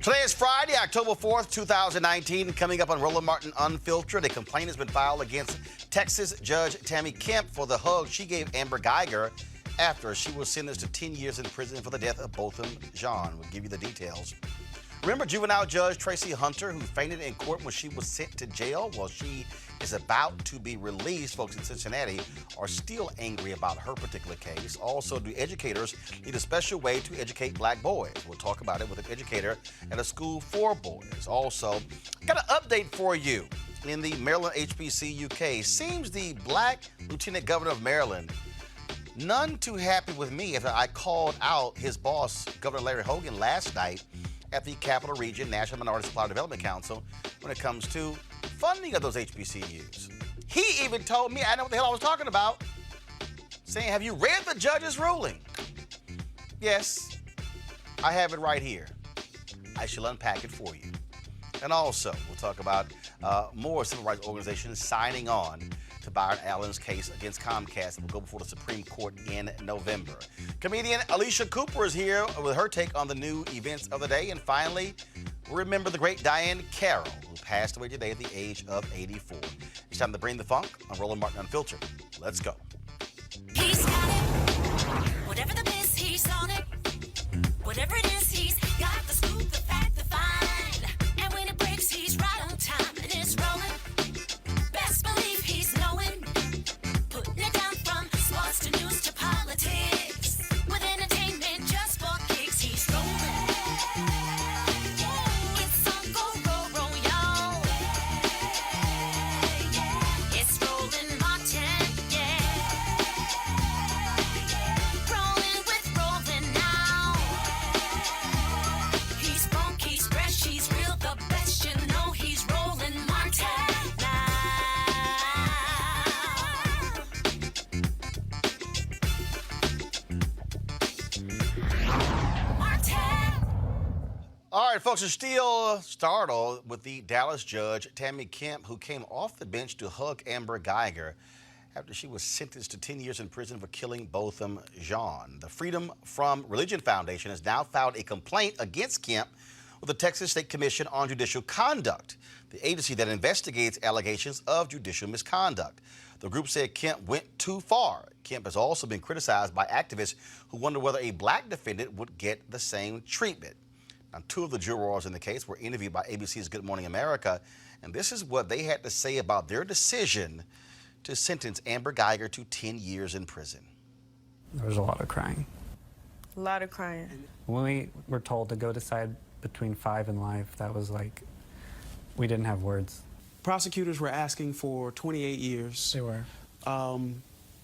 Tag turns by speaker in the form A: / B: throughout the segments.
A: Today is Friday, October 4th, 2019. Coming up on Roland Martin Unfiltered, a complaint has been filed against Texas Judge Tammy Kemp for the hug she gave Amber Guyger after she was sentenced to 10 years in prison for the death of Botham Jean. We'll give you the details. Remember juvenile Judge Traci Hunter, who fainted in court when she was sent to jail? Well, she is about to be released. Folks in Cincinnati are still angry about her particular case. Also, do educators need a special way to educate black boys? We'll talk about it with an educator at a school for boys. Also, got an update for you. In the Maryland HBCU case, seems the black lieutenant governor of Maryland none too happy with me after I called out his boss, Governor Larry Hogan, last night at the Capital Region National Minority Supply Development Council when it comes to funding of those HBCUs. He even told me I know what the hell I was talking about, saying, have you read the judge's ruling? Yes, I have it right here. I shall unpack it for you. And also, we'll talk about more civil rights organizations signing on to Byron Allen's case against Comcast that will go before the Supreme Court in November. Comedian Alycia Cooper is here with her take on the new events of the day. And finally, remember the great Diahann Carroll, who passed away today at the age of 84. It's time to bring the funk on Roland Martin Unfiltered. Let's go.
B: He's got it. Whatever the biz, he's on it. Whatever it is, he's got the scoop, the fact, the find. And when it breaks, he's right on time and it's rolling. Best believe he's knowing. Putting it down from sports to news to politics. With entertainment just for kicks, he's rolling. It's on go, roll, y'all. It's Roland Martin, yeah. Rolling with Roland now. He's funky, he's fresh, he's real, the best, you know he's Roland Martin now. Martin.
A: All right, folks, are still startled with the Dallas judge, Tammy Kemp, who came off the bench to hug Amber Guyger after she was sentenced to 10 years in prison for killing Botham Jean. The Freedom from Religion Foundation has now filed a complaint against Kemp with the Texas State Commission on Judicial Conduct, the agency that investigates allegations of judicial misconduct. The group said Kemp went too far. Kemp has also been criticized by activists who wonder whether a black defendant would get the same treatment. Now, two of the jurors in the case were interviewed by ABC's Good Morning America, and this is what they had to say about their decision to sentence Amber Guyger to 10 years in prison.
C: There was a lot of crying.
D: A lot of crying.
C: When we were told to go decide between 5 and life, that was like, we didn't have words.
E: Prosecutors were asking for 28 years.
C: They were.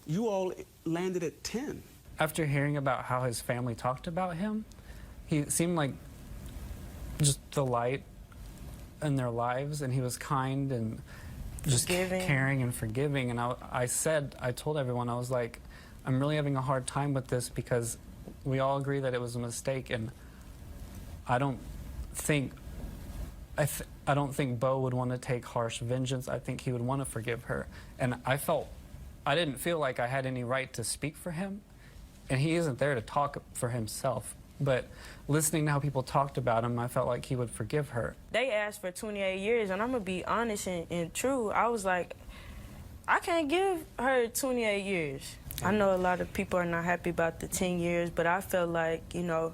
E: You all landed at 10.
C: After hearing about how his family talked about him, he seemed like just the light in their lives, and he was kind and just
D: Forgiving.
C: caring and forgiving. And I told everyone, I was like, I'm really having a hard time with this because we all agree that it was a mistake, and I don't think Bo would want to take harsh vengeance. I think he would want to forgive her. And I didn't feel like I had any right to speak for him, and he isn't there to talk for himself. But listening to how people talked about him, I felt like he would forgive her.
D: They asked for 28 years, and I'm going to be honest and true. I was like, I can't give her 28 years. I know a lot of people are not happy about the 10 years, but I felt like, you know,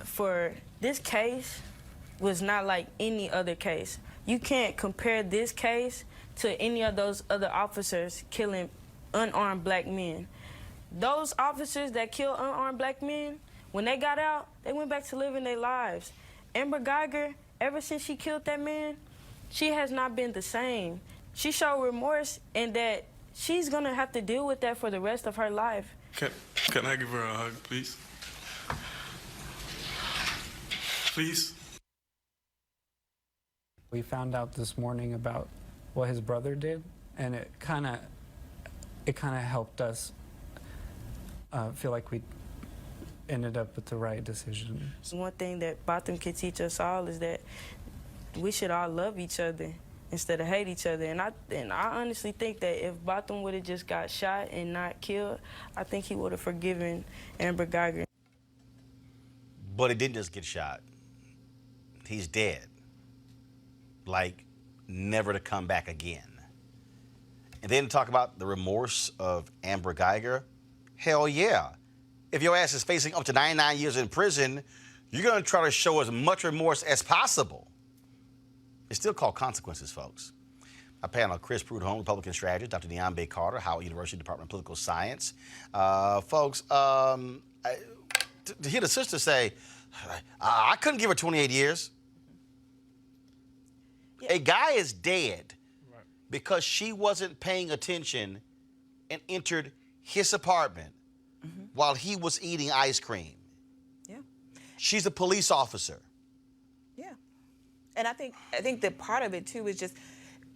D: for this case was not like any other case. You can't compare this case to any of those other officers killing unarmed black men. Those officers that killed unarmed black men, when they got out, they went back to living their lives. Amber Guyger, ever since she killed that man, she has not been the same. She showed remorse, and that she's gonna have to deal with that for the rest of her life.
F: Can I give her a hug, please? Please?
C: We found out this morning about what his brother did, and it kind of helped us feel like we ended up with the right decision.
D: One thing that Botham can teach us all is that we should all love each other instead of hate each other. And I honestly think that if Botham would have just got shot and not killed, I think he would have forgiven Amber Guyger.
A: But he didn't just get shot. he's dead. Like, never to come back again. And then talk about the remorse of Amber Guyger. Hell yeah. If your ass is facing up to 99 years in prison, you're going to try to show as much remorse as possible. It's still called consequences, folks. Our panel, Chris Prudhomme, Republican strategist, Dr. Diahann Carroll, Howard University Department of Political Science. Folks, to hear the sister say, I couldn't give her 28 years. Yeah. A guy is dead because she wasn't paying attention and entered his apartment while he was eating ice cream.
G: Yeah.
A: She's a police officer.
G: Yeah. And I think that part of it, too, is just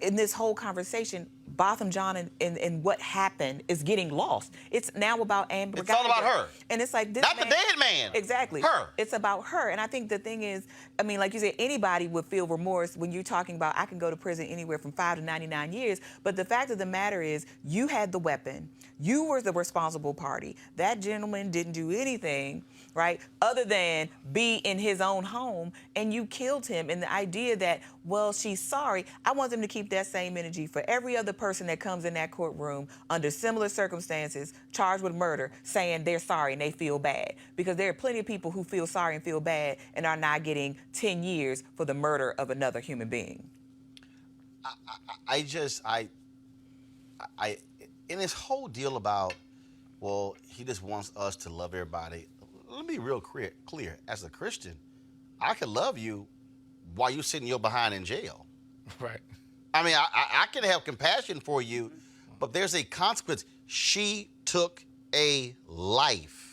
G: in this whole conversation, Botham Jean and what happened is getting lost. It's now about Amber Guyger.
A: It's all about her.
G: And it's like this
A: Not
G: man,
A: the dead man.
G: Exactly.
A: Her.
G: It's about her. And I think the thing is, I mean, like you said, anybody would feel remorse when you're talking about I can go to prison anywhere from 5 to 99 years. But the fact of the matter is you had the weapon. You were the responsible party. That gentleman didn't do anything, right, other than be in his own home, and you killed him. And the idea that, well, she's sorry, I want them to keep that same energy for every other person that comes in that courtroom under similar circumstances, charged with murder, saying they're sorry and they feel bad. Because there are plenty of people who feel sorry and feel bad and are not getting 10 years for the murder of another human being.
A: In this whole deal about, well, he just wants us to love everybody. Let me be real clear. As a Christian, I can love you while you're sitting your behind in jail.
H: Right.
A: I mean, I can have compassion for you, but there's a consequence. She took a life.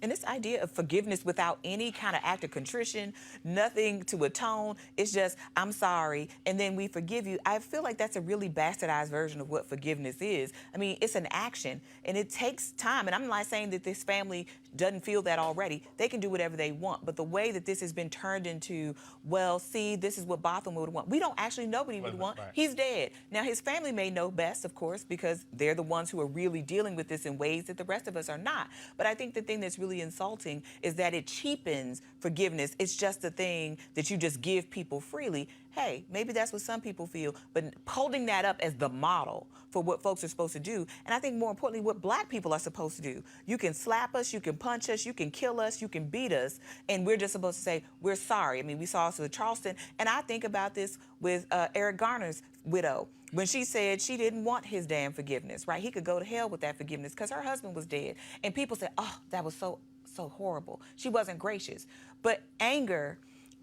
G: And this idea of forgiveness without any kind of act of contrition, nothing to atone, it's just, I'm sorry, and then we forgive you. I feel like that's a really bastardized version of what forgiveness is. I mean, it's an action, and it takes time. And I'm not saying that this family doesn't feel that already. They can do whatever they want. But the way that this has been turned into, well, see, this is what Botham would want. We don't actually know what he would want. Right. He's dead. Now, his family may know best, of course, because they're the ones who are really dealing with this in ways that the rest of us are not. But I think the thing that's really insulting is that it cheapens forgiveness. It's just a thing that you just give people freely. Hey, maybe that's what some people feel, but holding that up as the model for what folks are supposed to do, and I think more importantly, what black people are supposed to do. You can slap us, you can punch us, you can kill us, you can beat us, and we're just supposed to say, we're sorry. I mean, we saw this with Charleston, and I think about this with Eric Garner's widow, when she said she didn't want his damn forgiveness, right? He could go to hell with that forgiveness because her husband was dead. And people said, oh, that was so horrible. She wasn't gracious. But anger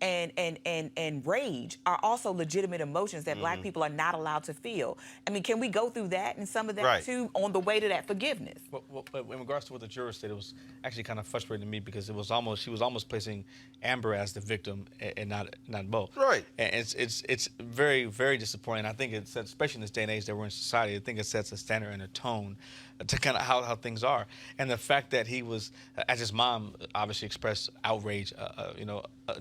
G: and rage are also legitimate emotions that black people are not allowed to feel. I mean, can we go through that and some of that too on the way to that forgiveness?
H: Well, in regards to what the juror said, it was actually kind of frustrating to me because it was she was almost placing Amber as the victim and not both.
A: Right.
H: And it's very, very disappointing. I think it's, especially in this day and age that we're in society, I think it sets a standard and a tone to kind of how things are. And the fact that he was, as his mom obviously expressed outrage,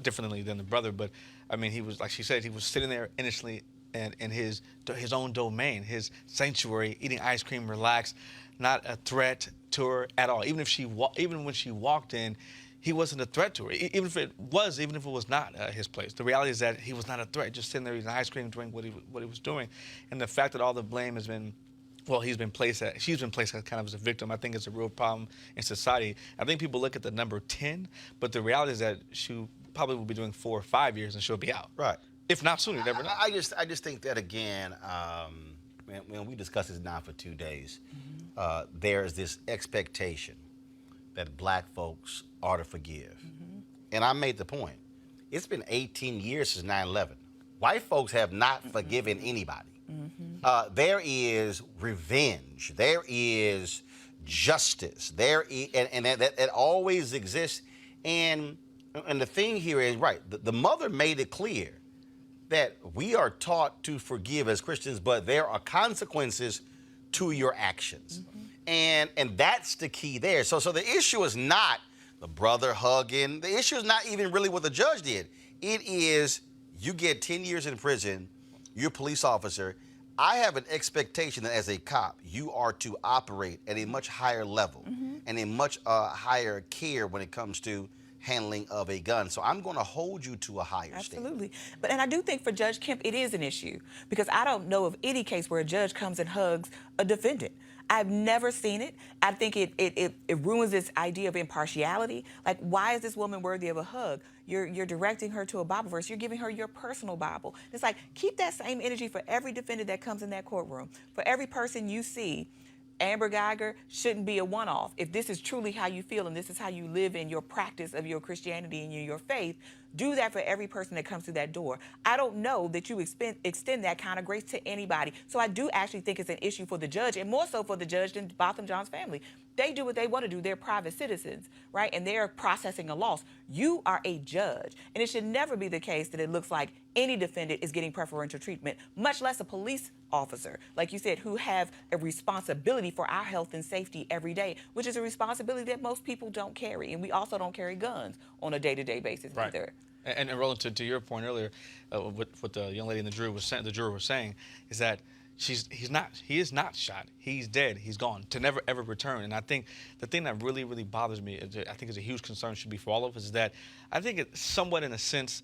H: differently than the brother, but I mean, he was, like she said, he was sitting there innocently in his own domain, his sanctuary, eating ice cream, relaxed, not a threat to her at all. Even when she walked in, he wasn't a threat to her. Even if it was not his place. The reality is that he was not a threat, just sitting there eating ice cream, doing what he was doing. And the fact that all the blame has been, well, she's been placed as kind of as a victim. I think it's a real problem in society. I think people look at the number 10, but the reality is that she probably will be doing 4 or 5 years and she'll be out.
A: Right.
H: If not sooner, you never know.
A: I just think that, again, when we discuss this now for 2 days, there's this expectation that black folks are to forgive. And I made the point. It's been 18 years since 9/11. White folks have not forgiven anybody. There is revenge. There is justice. There is, and that always exists. And the thing here is, right, the mother made it clear that we are taught to forgive as Christians, but there are consequences to your actions. And that's the key there. So the issue is not the brother hugging. The issue is not even really what the judge did. It is you get 10 years in prison, you're a police officer. I have an expectation that as a cop, you are to operate at a much higher level and a much higher care when it comes to handling of a gun. So I'm going to hold you to a higher standard.
G: Absolutely. And I do think for Judge Kemp, it is an issue because I don't know of any case where a judge comes and hugs a defendant. I've never seen it. I think it ruins this idea of impartiality. Like, why is this woman worthy of a hug? You're directing her to a Bible verse. You're giving her your personal Bible. It's like, keep that same energy for every defendant that comes in that courtroom. For every person you see, Amber Guyger shouldn't be a one-off. If this is truly how you feel and this is how you live in your practice of your Christianity and your faith, do that for every person that comes through that door. I don't know that you extend that kind of grace to anybody. So I do actually think it's an issue for the judge, and more so for the judge than Botham Jean's family. They do what they want to do. They're private citizens, right? And they're processing a loss. You are a judge. And it should never be the case that it looks like any defendant is getting preferential treatment, much less a police officer, like you said, who have a responsibility for our health and safety every day, which is a responsibility that most people don't carry. And we also don't carry guns on a day-to-day basis either.
H: And Roland, to your point earlier, what the young lady in the juror was saying is that he is not shot. He's dead. He's gone to never ever return. And I think the thing that really bothers me, I think is a huge concern, should be for all of us, is that I think it somewhat, in a sense,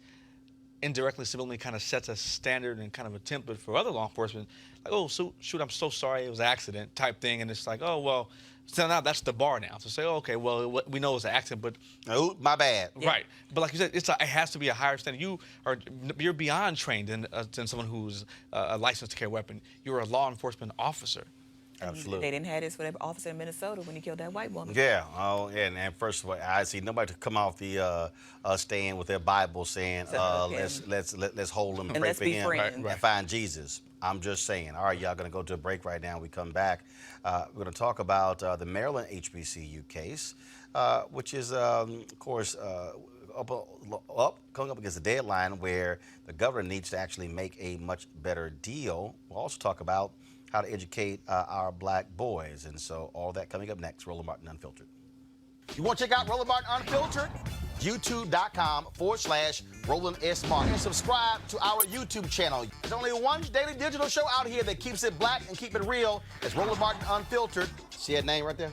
H: indirectly, subliminally kind of sets a standard and kind of a template for other law enforcement. Like, oh, so, shoot, I'm so sorry, it was an accident type thing. And it's like, oh, well, so now that's the bar now. So say, oh, okay, well, we know it's an accident, but...
A: Oh, my bad.
H: Right. But like you said, it has to be a higher standard. You're beyond trained than someone who's a licensed to carry a weapon. You're a law enforcement officer.
A: Absolutely.
G: They didn't have this for that officer in Minnesota when he killed that white woman.
A: Yeah. Oh, and first of all, I see nobody to come off the stand with their Bible saying, let's hold him and pray for him and find Jesus. I'm just saying. All right, y'all going to go to a break right now. We come back. We're going to talk about the Maryland HBCU case, which is, of course, coming up against the deadline where the governor needs to actually make a much better deal. We'll also talk about how to educate our black boys. And so all that coming up next, Roland Martin Unfiltered. You want to check out Roland Martin Unfiltered? YouTube.com/Roland S. Martin. And subscribe to our YouTube channel. There's only one daily digital show out here that keeps it black and keep it real. It's Roland Martin Unfiltered. See that name right there?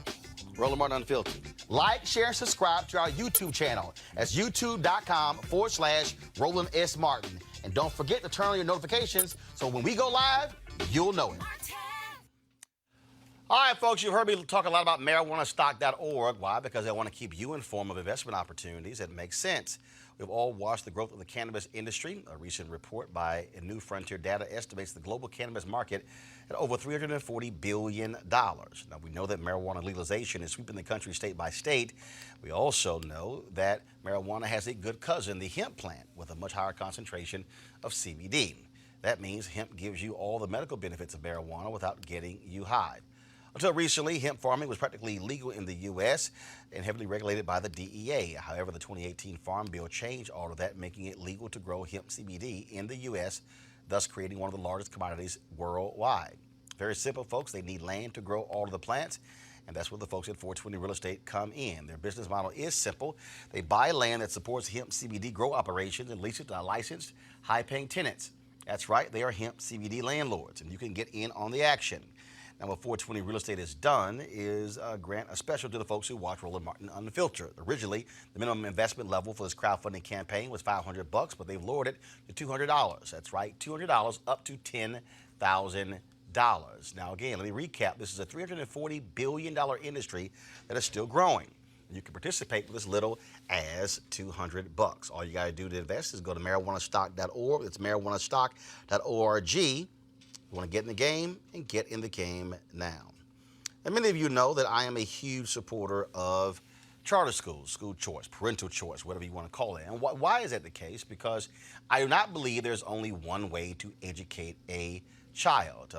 A: Roland Martin Unfiltered. Like, share, and subscribe to our YouTube channel. That's YouTube.com/Roland S. Martin. And don't forget to turn on your notifications so when we go live, you'll know it. All right, folks, you've heard me talk a lot about marijuanastock.org. Why? Because I want to keep you informed of investment opportunities that make sense. We've all watched the growth of the cannabis industry. A recent report by New Frontier Data estimates the global cannabis market at over $340 billion. Now, we know that marijuana legalization is sweeping the country state by state. We also know that marijuana has a good cousin, the hemp plant, with a much higher concentration of CBD. That means hemp gives you all the medical benefits of marijuana without getting you high. Until recently, hemp farming was practically illegal in the U.S. and heavily regulated by the DEA. However, the 2018 Farm Bill changed all of that, making it legal to grow hemp CBD in the U.S., thus creating one of the largest commodities worldwide. Very simple, folks. They need land to grow all of the plants, and that's where the folks at 420 Real Estate come in. Their business model is simple. They buy land that supports hemp CBD grow operations and lease it to licensed, high-paying tenants. That's right, they are hemp CBD landlords, and you can get in on the action. Now, what 420 Real Estate has done is grant a special to the folks who watch Roland Martin Unfiltered. Originally, the minimum investment level for this crowdfunding campaign was $500, but they've lowered it to $200. That's right, $200 up to $10,000. Now, again, let me recap. This is a $340 billion industry that is still growing. You can participate with as little as $200. All you got to do to invest is go to marijuanastock.org. It's marijuanastock.org. You want to get in the game and get in the game now. And many of you know that I am a huge supporter of charter schools, school choice, parental choice, whatever you want to call it. And why is that the case? Because I do not believe there's only one way to educate a child.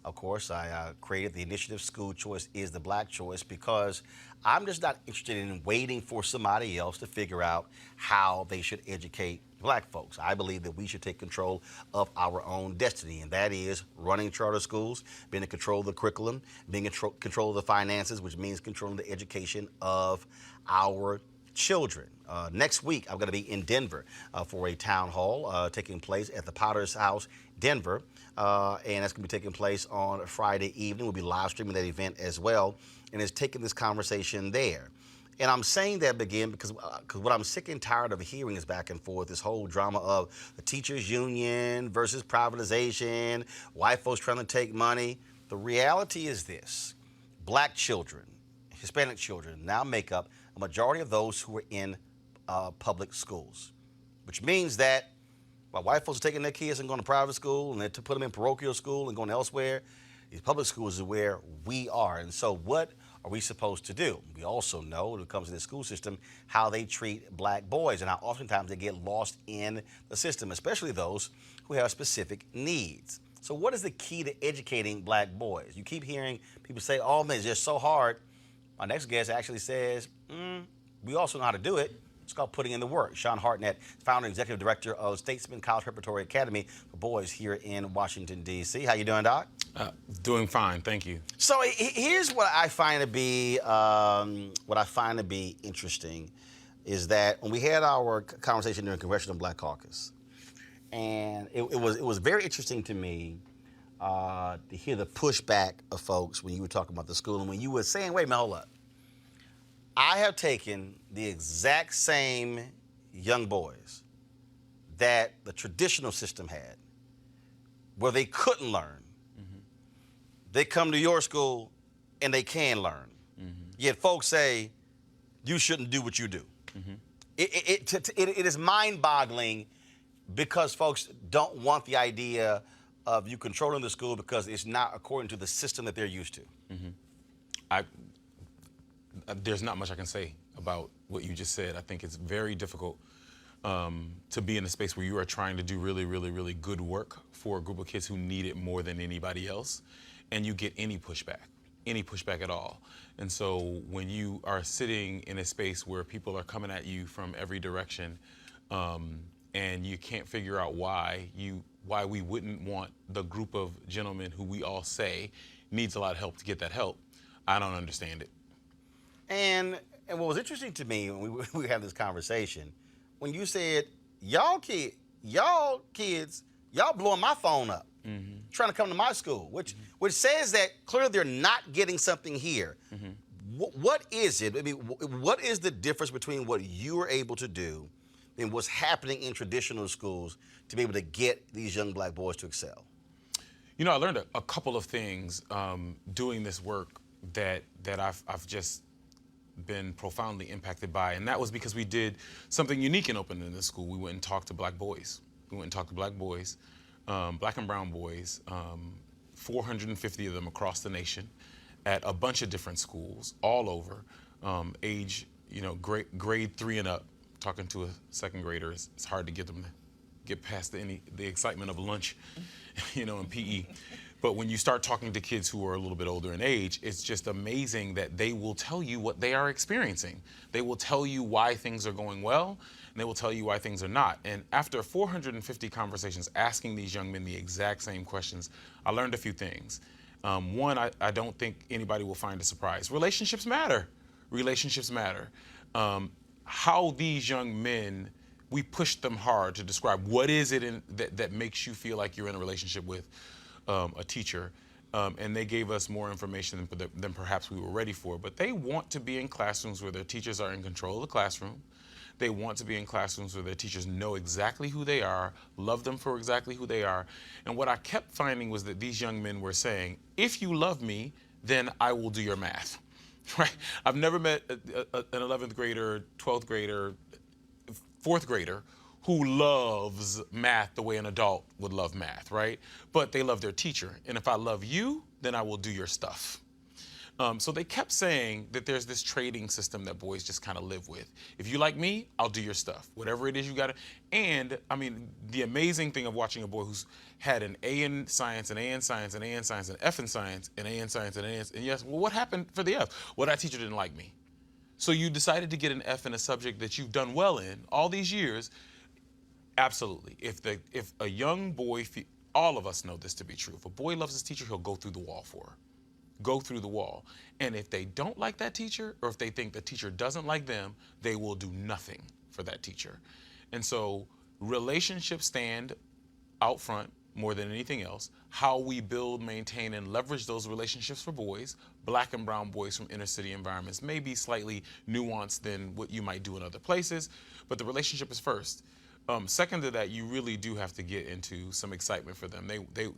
A: Of course, I created the initiative School Choice is the Black Choice because I'm just not interested in waiting for somebody else to figure out how they should educate black folks. I believe that we should take control of our own destiny, and that is running charter schools, being in control of the curriculum, being in control of the finances, which means controlling the education of our children. Next week, I'm going to be in Denver for a town hall taking place at the Potter's House, Denver, and that's going to be taking place on Friday evening. We'll be live streaming that event as well, and it's taking this conversation there. And I'm saying that again because what I'm sick and tired of hearing is back and forth, this whole drama of the teachers union versus privatization, white folks trying to take money. The reality is this: black children, Hispanic children now make up a majority of those who are in public schools, which means that while white folks are taking their kids and going to private school and they to put them in parochial school and going elsewhere, these public schools is where we are. And so what are we supposed to do? We also know when it comes to the school system how they treat black boys and how oftentimes they get lost in the system, especially those who have specific needs. So what is the key to educating black boys? You keep hearing people say, oh man, it's just so hard. My next guest actually says, we also know how to do it. It's called putting in the work. Sean Hartnett, founder and executive director of Statesman College Preparatory Academy for Boys here in Washington, D.C. How you doing, Doc?
I: Doing fine, thank you.
A: So here's what I find to be interesting is that when we had our conversation during Congressional Black Caucus, and it was very interesting to me to hear the pushback of folks when you were talking about the school and when you were saying, wait a minute, hold up. I have taken the exact same young boys that the traditional system had, where they couldn't learn. Mm-hmm. They come to your school and they can learn. Mm-hmm. Yet folks say, you shouldn't do what you do. Mm-hmm. It is mind-boggling because folks don't want the idea of you controlling the school because it's not according to the system that they're used to.
I: Mm-hmm. There's not much I can say about what you just said. I think it's very difficult to be in a space where you are trying to do really, really, really good work for a group of kids who need it more than anybody else, and you get any pushback at all. And so when you are sitting in a space where people are coming at you from every direction, and you can't figure out why we wouldn't want the group of gentlemen who we all say needs a lot of help to get that help, I don't understand it.
A: And what was interesting to me when we had this conversation, when you said, y'all kids, y'all blowing my phone up, trying to come to my school, which says that clearly they're not getting something here. What is it? I mean, what is the difference between what you are able to do and what's happening in traditional schools to be able to get these young black boys to excel?
I: You know, I learned a couple of things doing this work that I've just been profoundly impacted by, and that was because we did something unique in opening the school. We went and talked to black boys. Black and brown boys, 450 of them across the nation at a bunch of different schools all over, age, grade 3 and up. Talking to a second grader, it's hard to get them to get past the excitement of lunch, in PE. But when you start talking to kids who are a little bit older in age, it's just amazing that they will tell you what they are experiencing. They will tell you why things are going well, and they will tell you why things are not. And after 450 conversations asking these young men the exact same questions, I learned a few things. One, I don't think anybody will find a surprise. Relationships matter. Relationships matter. How these young men, we pushed them hard to describe what is it that makes you feel like you're in a relationship with a teacher, and they gave us more information than perhaps we were ready for. But they want to be in classrooms where their teachers are in control of the classroom. They want to be in classrooms where their teachers know exactly who they are, love them for exactly who they are. And what I kept finding was that these young men were saying, if you love me, then I will do your math. Right? I've never met an 11th grader, 12th grader, 4th grader who loves math the way an adult would love math, right? But they love their teacher. And if I love you, then I will do your stuff. So they kept saying that there's this trading system that boys just kind of live with. If you like me, I'll do your stuff. Whatever it is you got to. And, I mean, the amazing thing of watching a boy who's had an A in science, an A in science, an A in science, an F in science, an A in science, an A in science. And yes, well, what happened for the F? Well, that teacher didn't like me. So you decided to get an F in a subject that you've done well in all these years. Absolutely. If a young boy, all of us know this to be true. If a boy loves his teacher, he'll go through the wall for her. Go through the wall. And if they don't like that teacher, or if they think the teacher doesn't like them, they will do nothing for that teacher. And so relationships stand out front. more than anything else, how we build, maintain, and leverage those relationships for boys, black and brown boys from inner city environments, may be slightly nuanced than what you might do in other places, but the relationship is first. Second to that, you really do have to get into some excitement for them.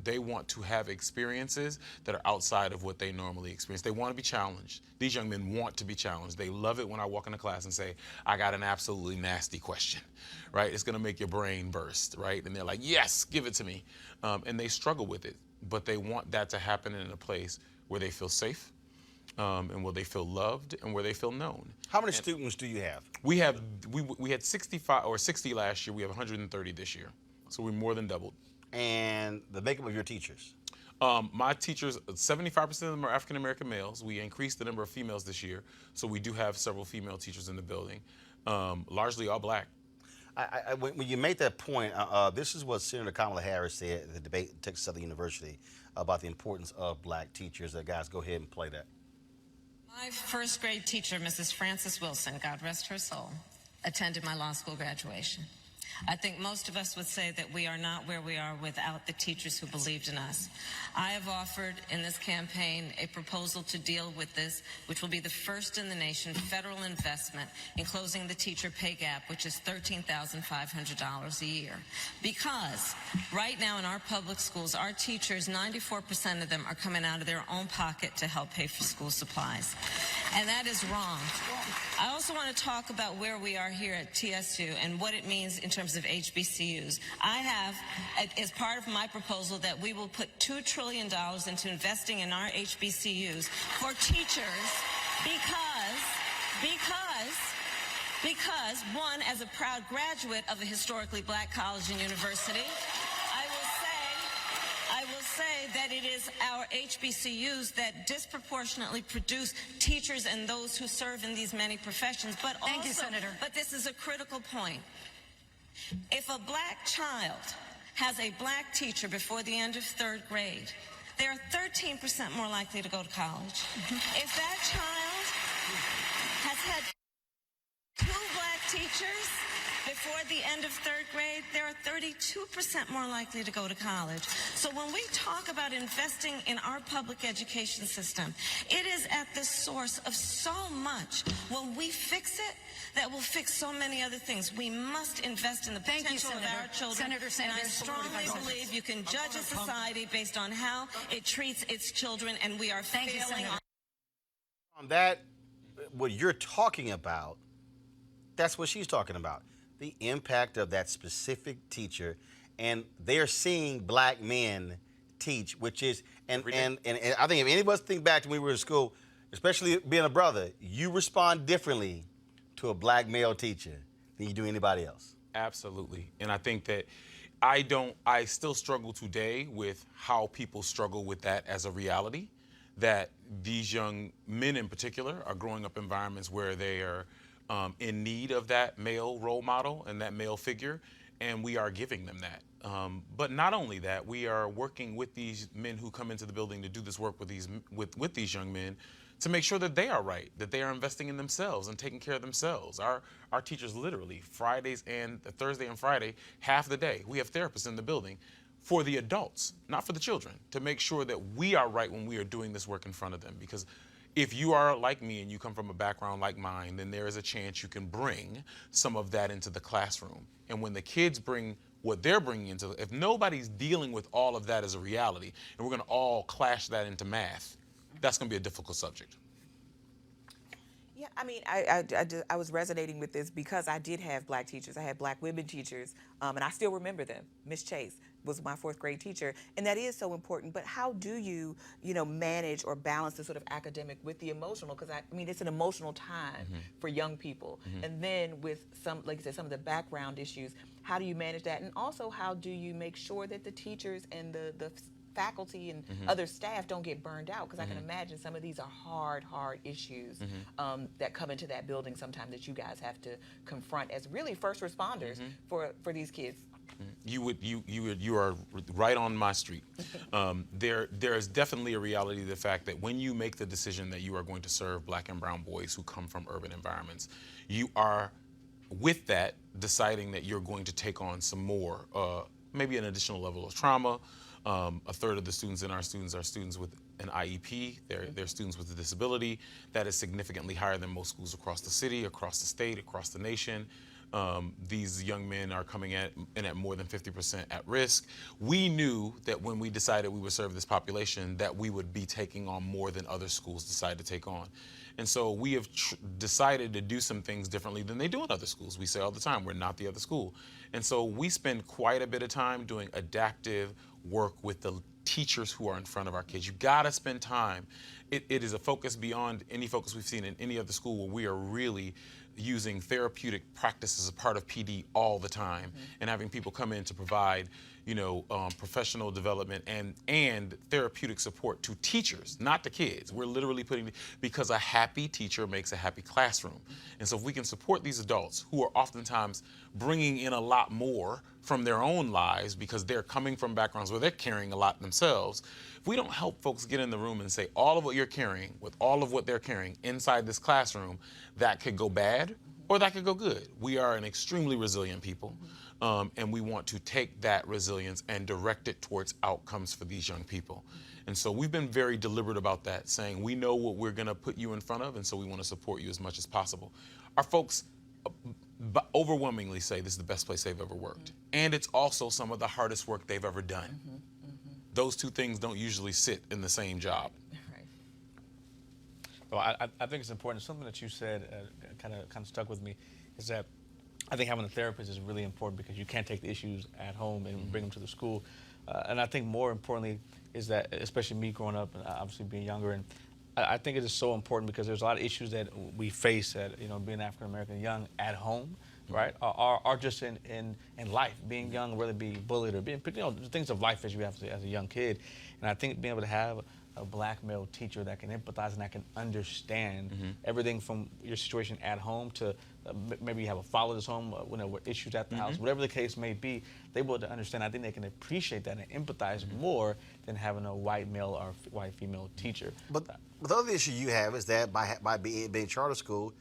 I: They want to have experiences that are outside of what they normally experience. They want to be challenged. These young men want to be challenged. They love it when I walk into class and say, I got an absolutely nasty question, right? It's going to make your brain burst, right? And they're like, yes, give it to me. And they struggle with it, but they want that to happen in a place where they feel safe, and where they feel loved, and where they feel known.
A: How many students do you have?
I: We had 65 or 60 last year. We have 130 this year, so we more than doubled.
A: And the makeup of your teachers?
I: My teachers, 75% of them are African American males. We increased the number of females this year, so we do have several female teachers in the building, largely all black.
A: When you made that point, this is what Senator Kamala Harris said at the debate at Texas Southern University about the importance of black teachers. Guys, go ahead and play that.
J: My first grade teacher, Mrs. Frances Wilson, God rest her soul, attended my law school graduation. I think most of us would say that we are not where we are without the teachers who believed in us. I have offered in this campaign a proposal to deal with this, which will be the first in the nation federal investment in closing the teacher pay gap, which is $13,500 a year. Because right now in our public schools, our teachers, 94% of them are coming out of their own pocket to help pay for school supplies. And that is wrong. I also want to talk about where we are here at TSU and what it means in terms of HBCUs. I have, as part of my proposal, that we will put $2 trillion into investing in our HBCUs for teachers because one, as a proud graduate of a historically black college and university, I will say that it is our HBCUs that disproportionately produce teachers and those who serve in these many professions. But also,
B: Thank you, Senator.
J: But this is a critical point. If a black child has a black teacher before the end of third grade, they are 13% more likely to go to college. If that child has had 2 black teachers before the end of third grade, they are 32% more likely to go to college. So when we talk about investing in our public education system, it is at the source of so much. When we fix it, that will fix so many other things. We must invest in the potential of our children. And I strongly believe you can judge a society based on how it treats its children, and we are failing
A: on that. What you're talking about, that's what she's talking about. The impact of that specific teacher, and they're seeing black men teach, which is, and I think if any of us think back to when we were in school, especially being a brother, you respond differently to a black male teacher than you do anybody else.
I: Absolutely. And I think that I still struggle today with how people struggle with that as a reality, that these young men in particular are growing up in environments where they are in need of that male role model and that male figure, and we are giving them that. But not only that, we are working with these men who come into the building to do this work with these young men to make sure that they are right, that they are investing in themselves and taking care of themselves. Our teachers literally, Fridays and Thursday and Friday, half the day, we have therapists in the building for the adults, not for the children, to make sure that we are right when we are doing this work in front of them. Because if you are like me and you come from a background like mine, then there is a chance you can bring some of that into the classroom. And when the kids bring what they're bringing into, if nobody's dealing with all of that as a reality, and we're gonna all clash that into math, that's gonna be a difficult subject.
G: Yeah, I mean, I was resonating with this because I did have black teachers. I had black women teachers, and I still remember them. Miss Chase was my 4th grade teacher, and that is so important. But how do you, manage or balance the sort of academic with the emotional? Because I mean, it's an emotional time for young people, and then with some, like I said, some of the background issues. How do you manage that? And also, how do you make sure that the teachers and the faculty and other staff don't get burned out? Because I can imagine some of these are hard issues that come into that building sometimes that you guys have to confront as really first responders for these kids.
I: You are right on my street. There is definitely a reality to the fact that when you make the decision that you are going to serve black and brown boys who come from urban environments, you are with that deciding that you're going to take on some more maybe an additional level of trauma. A third of the students in our students are students with an IEP. They're students with a disability. That is significantly higher than most schools across the city, across the state, across the nation. These young men are coming in at more than 50% at risk. We knew that when we decided we would serve this population, that we would be taking on more than other schools decide to take on. And so we have decided to do some things differently than they do in other schools. We say all the time, we're not the other school. And so we spend quite a bit of time doing adaptive work with the teachers who are in front of our kids. You gotta spend time. It is a focus beyond any focus we've seen in any other school, where we are really using therapeutic practice as a part of PD all the time, and having people come in to provide, professional development and therapeutic support to teachers, not to kids. We're literally because a happy teacher makes a happy classroom. And so if we can support these adults who are oftentimes bringing in a lot more from their own lives because they're coming from backgrounds where they're carrying a lot themselves, if we don't help folks get in the room and say all of what you're carrying with all of what they're carrying inside this classroom, that could go bad or that could go good. We are an extremely resilient people, and we want to take that resilience and direct it towards outcomes for these young people. And so we've been very deliberate about that, saying we know what we're gonna put you in front of, and so we wanna support you as much as possible. Our folks overwhelmingly say this is the best place they've ever worked. And it's also some of the hardest work they've ever done. Those two things don't usually sit in the same job.
H: Well, I think it's important. Something that you said kind of stuck with me is that I think having a therapist is really important, because you can't take the issues at home and bring them to the school. And I think more importantly is that, especially me growing up and obviously being younger, and I think it is so important because there's a lot of issues that we face at, being African American young at home, right? Or just in life, being young, whether it be bullied or being, the things of life as you have as a young kid. And I think being able to have a black male teacher that can empathize and that can understand everything from your situation at home to maybe you have a father that's home, with issues at the house, whatever the case may be, they're able to understand. I think they can appreciate that and empathize more than having a white male or white female teacher.
A: But the other issue you have is that by being charter school,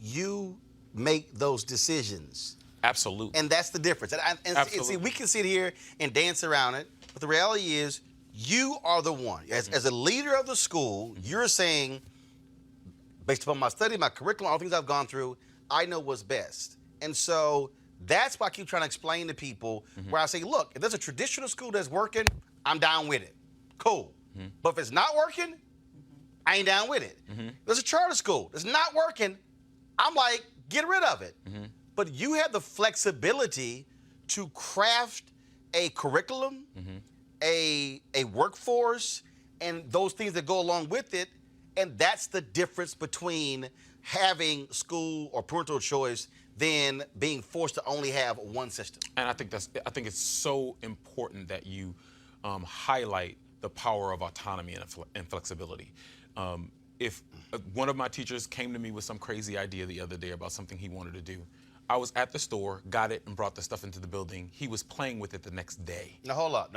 A: you make those decisions.
I: Absolutely.
A: And that's the difference. And see, we can sit here and dance around it, but the reality is, you are the one. As a leader of the school, you're saying, based upon my study, my curriculum, all the things I've gone through, I know what's best. And so that's why I keep trying to explain to people where I say, look, if there's a traditional school that's working, I'm down with it. Cool. But if it's not working, I ain't down with it. There's a charter school that's not working, I'm like, get rid of it. But you have the flexibility to craft a curriculum, a workforce, and those things that go along with it. And that's the difference between having school or parental choice than being forced to only have one system.
I: And I think it's so important that you highlight the power of autonomy and flexibility. If one of my teachers came to me with some crazy idea the other day about something he wanted to do, I was at the store, got it, and brought the stuff into the building. He was playing with it the next day.
A: Now hold up.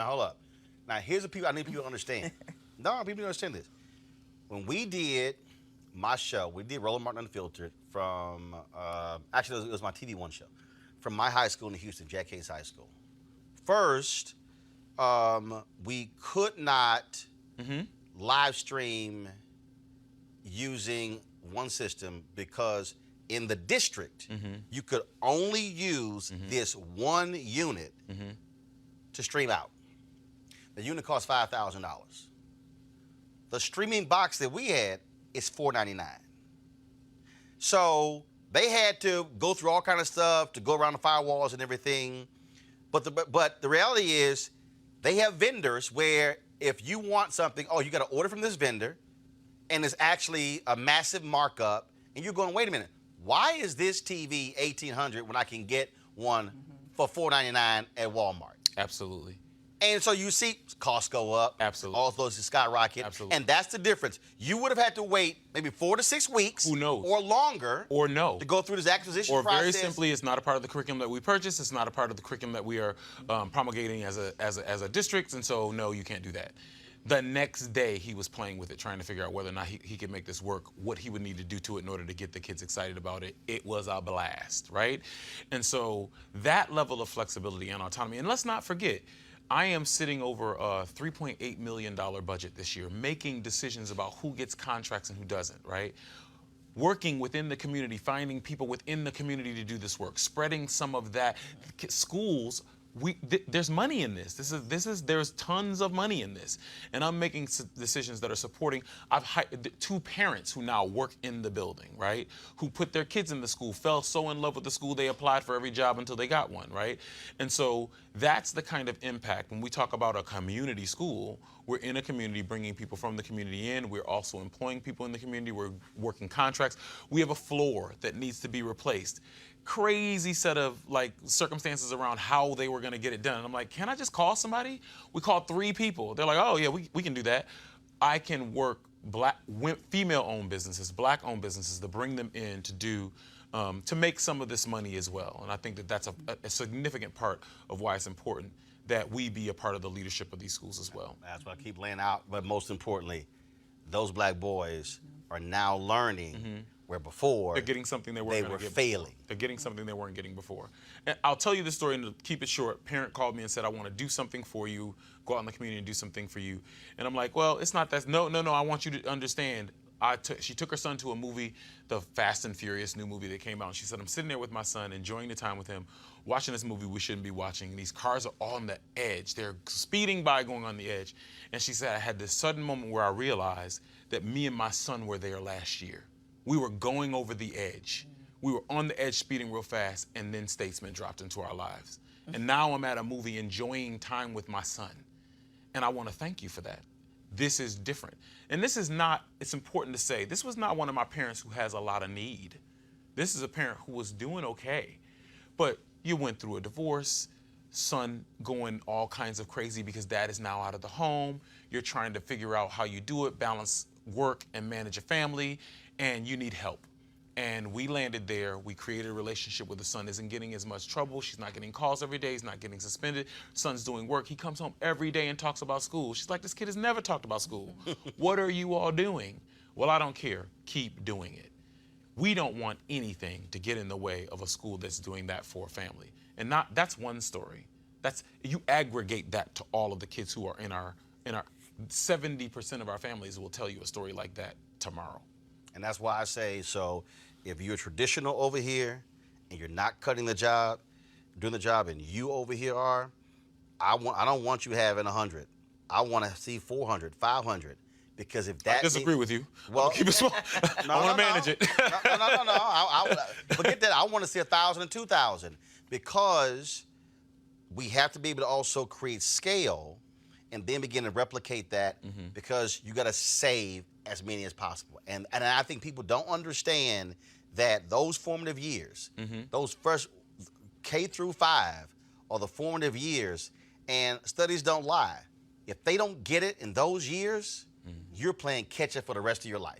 A: Now here's the people I need people to understand. People don't understand this. When we did my show, we did Roland Martin Unfiltered from, actually it was my TV1 show, from my high school in Houston, Jack Hayes High School. First, we could not live stream using one system because in the district, you could only use this one unit to stream out. The unit cost $5,000. The streaming box that we had is $499. So they had to go through all kind of stuff to go around the firewalls and everything. But the reality is they have vendors where if you want something, you got to order from this vendor, and it's actually a massive markup, and you're going, wait a minute, why is this TV $1,800 when I can get one for $499 at Walmart?
I: Absolutely.
A: And so you see costs go up.
I: Absolutely.
A: All those skyrocket.
I: Absolutely.
A: And that's the difference. You would have had to wait maybe 4 to 6 weeks.
I: Who knows?
A: Or longer.
I: Or no.
A: To go through this acquisition
I: or
A: process.
I: Very simply, it's not a part of the curriculum that we purchase. It's not a part of the curriculum that we are promulgating as a district. And so, no, you can't do that. The next day, he was playing with it, trying to figure out whether or not he could make this work, what he would need to do to it in order to get the kids excited about it. It was a blast, right? And so that level of flexibility and autonomy, and let's not forget, I am sitting over a $3.8 million budget this year, making decisions about who gets contracts and who doesn't, right? Working within the community, finding people within the community to do this work, spreading some of that. Schools, there's money in this. There's tons of money in this, and I'm making decisions that are supporting. I've hired 2 parents who now work in the building, right? Who put their kids in the school, fell so in love with the school they applied for every job until they got one, right? And so that's the kind of impact. When we talk about a community school, we're in a community bringing people from the community in. We're also employing people in the community. We're working contracts. We have a floor that needs to be replaced. Crazy set of circumstances around how they were going to get it done. And I'm like, can I just call somebody? We called 3 people. They're like, oh yeah, we can do that. I can work female-owned businesses, black-owned businesses to bring them in to do, to make some of this money as well. And I think that that's a significant part of why it's important that we be a part of the leadership of these schools as well.
A: That's what I keep laying out. But most importantly, those black boys are now learning where before
I: they're getting something they were
A: failing.
I: They're getting something they weren't getting before. And I'll tell you the story, and to keep it short, parent called me and said, I want to do something for you, go out in the community and do something for you. And I'm like, well, it's not that. No, I want you to understand. She took her son to a movie, the Fast and Furious new movie that came out. And she said, I'm sitting there with my son, enjoying the time with him, watching this movie we shouldn't be watching. And these cars are on the edge. They're speeding by, going on the edge. And she said, I had this sudden moment where I realized that me and my son were there last year. We were going over the edge. We were on the edge, speeding real fast, and then Statesman dropped into our lives. And now I'm at a movie enjoying time with my son. And I want to thank you for that. This is different. And this is not, it's important to say, this was not one of my parents who has a lot of need. This is a parent who was doing okay. But you went through a divorce, son going all kinds of crazy because dad is now out of the home. You're trying to figure out how you do it, balance work and manage a family, and you need help. And we landed there. We created a relationship where the son isn't getting as much trouble. She's not getting calls every day. He's not getting suspended. Son's doing work. He comes home every day and talks about school. She's like, this kid has never talked about school. What are you all doing? Well, I don't care. Keep doing it. We don't want anything to get in the way of a school that's doing that for a family. And that's one story. You aggregate that to all of the kids who are in our 70% of our families will tell you a story like that tomorrow.
A: And that's why I say, so if you're traditional over here and you're not doing the job, and you over here are, I don't want you having 100. I want to see 400, 500. Because if that
I: I disagree with you.
A: Well,
I: keep it small. I want to manage it.
A: No. Forget that. I want to see 1,000 and 2,000 because we have to be able to also create scale and then begin to replicate that because you got to save as many as possible. And I think people don't understand that those formative years, those first K through 5 are the formative years, and studies don't lie. If they don't get it in those years, you're playing catch up for the rest of your life.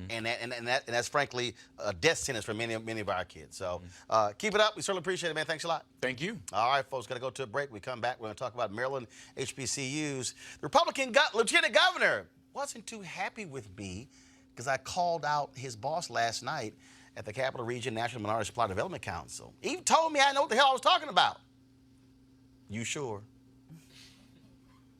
A: And that's frankly a death sentence for many of our kids. So keep it up. We certainly appreciate it, man. Thanks a lot.
I: Thank you.
A: All right, folks, got to go to a break. We come back. We're going to talk about Maryland HBCUs. The Republican Lieutenant Governor wasn't too happy with me because I called out his boss last night at the Capital Region National Minority Supply Development Council. He even told me I didn't know what the hell I was talking about. You sure?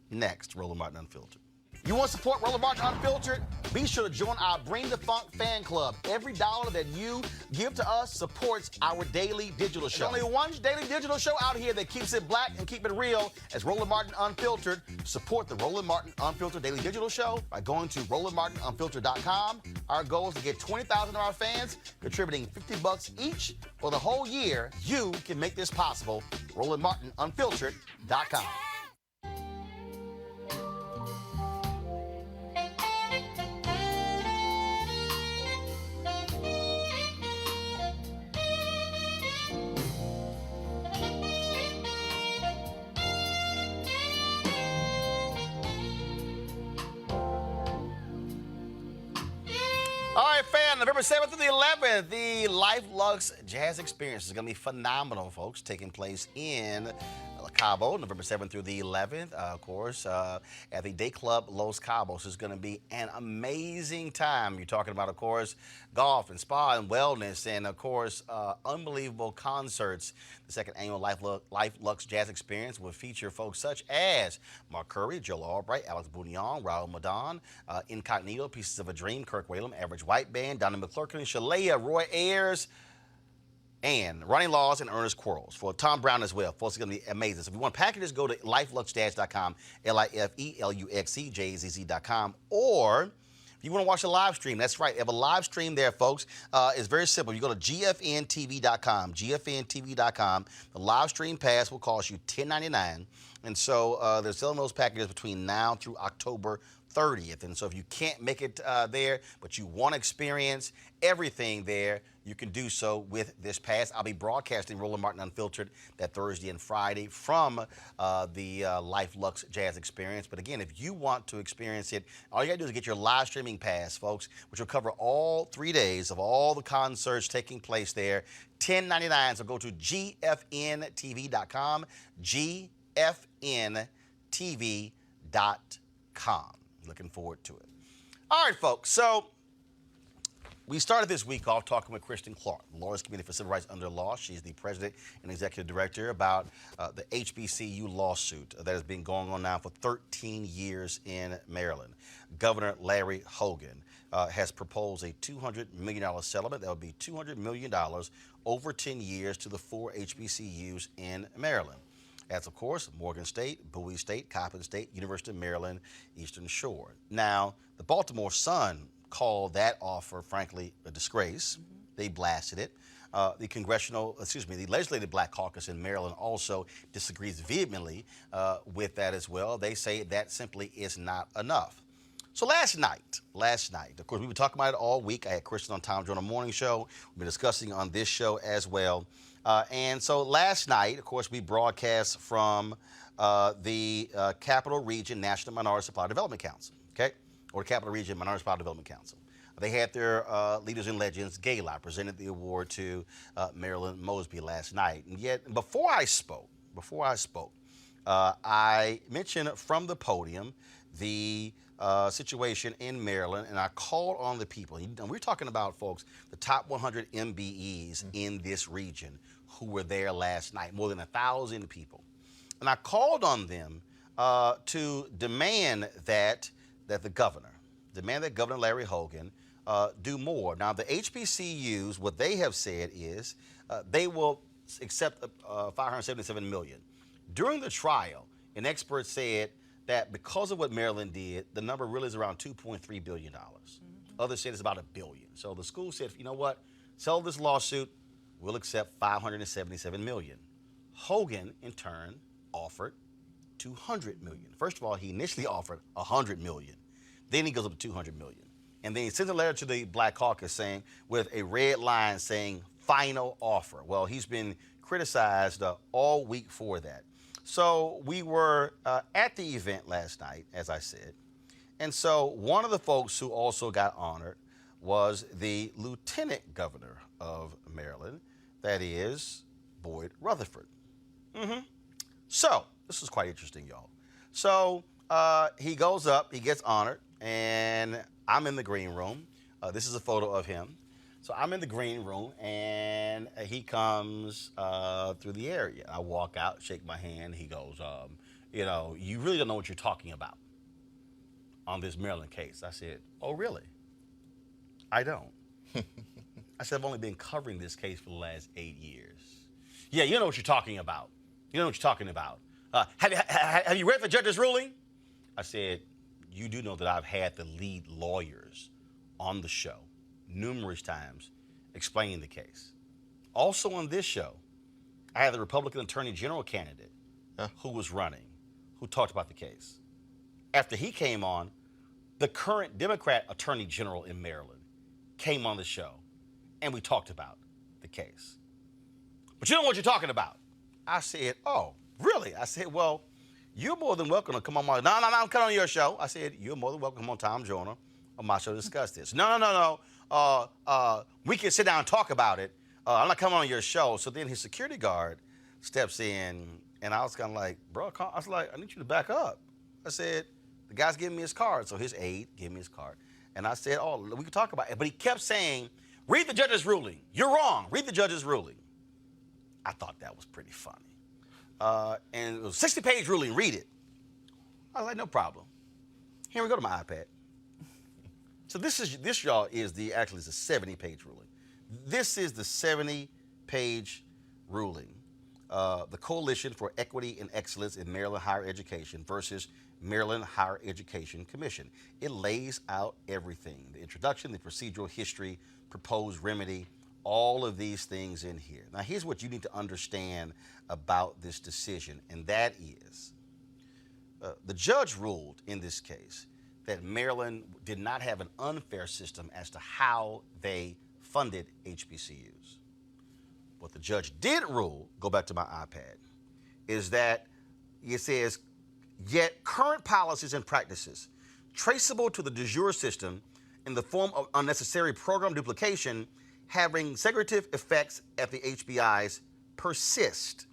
A: Next, Roland Martin Unfiltered. You want to support Roland Martin Unfiltered? Be sure to join our Bring the Funk fan club. Every dollar that you give to us supports our daily digital show. There's only one daily digital show out here that keeps it black and keep it real as Roland Martin Unfiltered. Support the Roland Martin Unfiltered daily digital show by going to RolandMartinUnfiltered.com. Our goal is to get 20,000 of our fans contributing $50 each for the whole year. You can make this possible. RolandMartinUnfiltered.com. All right, fam, November 7th through the 11th, the Luxe Jazz Experience is going to be phenomenal, folks, taking place in Cabo, November 7th through the 11th, of course, at the Day Club Los Cabos. It's going to be an amazing time. You're talking about, of course, golf and spa and wellness and, of course, unbelievable concerts. The second annual Life Luxe Jazz Experience will feature folks such as Mark Curry, Joel Albright, Alex Bounion, Raul Madon, Incognito, Pieces of a Dream, Kirk Whalum, Average White Band, Donna McClurkin, Shalea, Roy Ayers, and Ronnie Laws and Ernest Quarles for Tom Brown as well. Folks, it's going to be amazing. So if you want packages, go to lifeluxjazz.com, LIFELUXEJZZ.com, or if you want to watch a live stream, that's right. They have a live stream there, folks. It's very simple. You go to gfntv.com, gfntv.com. The live stream pass will cost you $10.99. And so they're selling those packages between now through October 30th. And so if you can't make it there, but you want to experience everything there, you can do so with this pass. I'll be broadcasting Roland Martin Unfiltered that Thursday and Friday from the Life Luxe Jazz Experience. But again, if you want to experience it, all you got to do is get your live streaming pass, folks, which will cover all 3 days of all the concerts taking place there. $10.99. So go to gfntv.com, gfntv.com. Looking forward to it. All right, folks. So we started this week off talking with Kristen Clark, Lawyers Committee for Civil Rights Under Law. She's the president and executive director about the HBCU lawsuit that has been going on now for 13 years in Maryland. Governor Larry Hogan has proposed a $200 million settlement. That would be $200 million over 10 years to the 4 HBCUs in Maryland. That's, of course, Morgan State, Bowie State, Coppin State, University of Maryland, Eastern Shore. Now, the Baltimore Sun called that offer, frankly, a disgrace. They blasted it. The Legislative Black Caucus in Maryland also disagrees vehemently with that as well. They say that simply is not enough. So last night, of course, we were talking about it all week. I had Kristen on Tom Joyner Morning Show. We've been discussing on this show as well. And so last night, of course, we broadcast from the Capital Region National Minority Supply Development Council, okay? Or the Capital Region Minority Supply Development Council. They had their Leaders and Legends Gala, presented the award to Marilyn Mosby last night. And yet, before I spoke, I mentioned from the podium the situation in Maryland, and I called on the people. And we're talking about, folks, the top 100 MBEs in this region who were there last night, more than 1,000 people. And I called on them to demand that Governor Larry Hogan do more. Now, the HBCUs, what they have said is they will accept $577 million. During the trial, an expert said that because of what Maryland did, the number really is around $2.3 billion. Others said it's about $1 billion. So the school said, you know what? Settle this lawsuit. We'll accept $577 million. Hogan, in turn, offered $200 million. First of all, he initially offered $100 million. Then he goes up to $200 million. And then he sends a letter to the Black Caucus saying, with a red line saying, final offer. Well, he's been criticized all week for that. So we were at the event last night, as I said. And so one of the folks who also got honored was the Lieutenant Governor of Maryland, that is Boyd Rutherford. So this is quite interesting, y'all. So he goes up, he gets honored, and I'm in the green room. This is a photo of him. So I'm in the green room, and he comes through the area. I walk out, shake my hand. He goes, you really don't know what you're talking about on this Maryland case. I said, oh, really? I don't. I said, I've only been covering this case for the last 8 years. Yeah, you know what you're talking about. You know what you're talking about. Have you read the judge's ruling? I said, you do know that I've had the lead lawyers on the show numerous times explaining the case. Also on this show, I had the Republican Attorney General candidate who was running, who talked about the case. After he came on, the current Democrat Attorney General in Maryland came on the show, and we talked about the case. But you know what you're talking about. I said, oh, really? I said, well, you're more than welcome to come on my... No, I'm coming on your show. I said, you're more than welcome to come on Tom Joyner on my show to discuss this. No. We can sit down and talk about it. I'm not coming on your show. So then his security guard steps in And I was kind of like, bro, I was like, I need you to back up. I said, the guy's giving me his card. So his aide gave me his card. And I said, oh, we can talk about it. But he kept saying, read the judge's ruling. You're wrong. Read the judge's ruling. I thought that was pretty funny. And it was a 60-page ruling. Read it. I was like, no problem. Here we go to my iPad. So this y'all is the 70-page ruling. This is the 70-page ruling. The Coalition for Equity and Excellence in Maryland Higher Education versus Maryland Higher Education Commission. It lays out everything: the introduction, the procedural history, proposed remedy, all of these things in here. Now, here's what you need to understand about this decision, and that is the judge ruled in this case that Maryland did not have an unfair system as to how they funded HBCUs. What the judge did rule, go back to my iPad, is that it says, yet current policies and practices traceable to the de jure system in the form of unnecessary program duplication having segregative effects at the HBIs persist.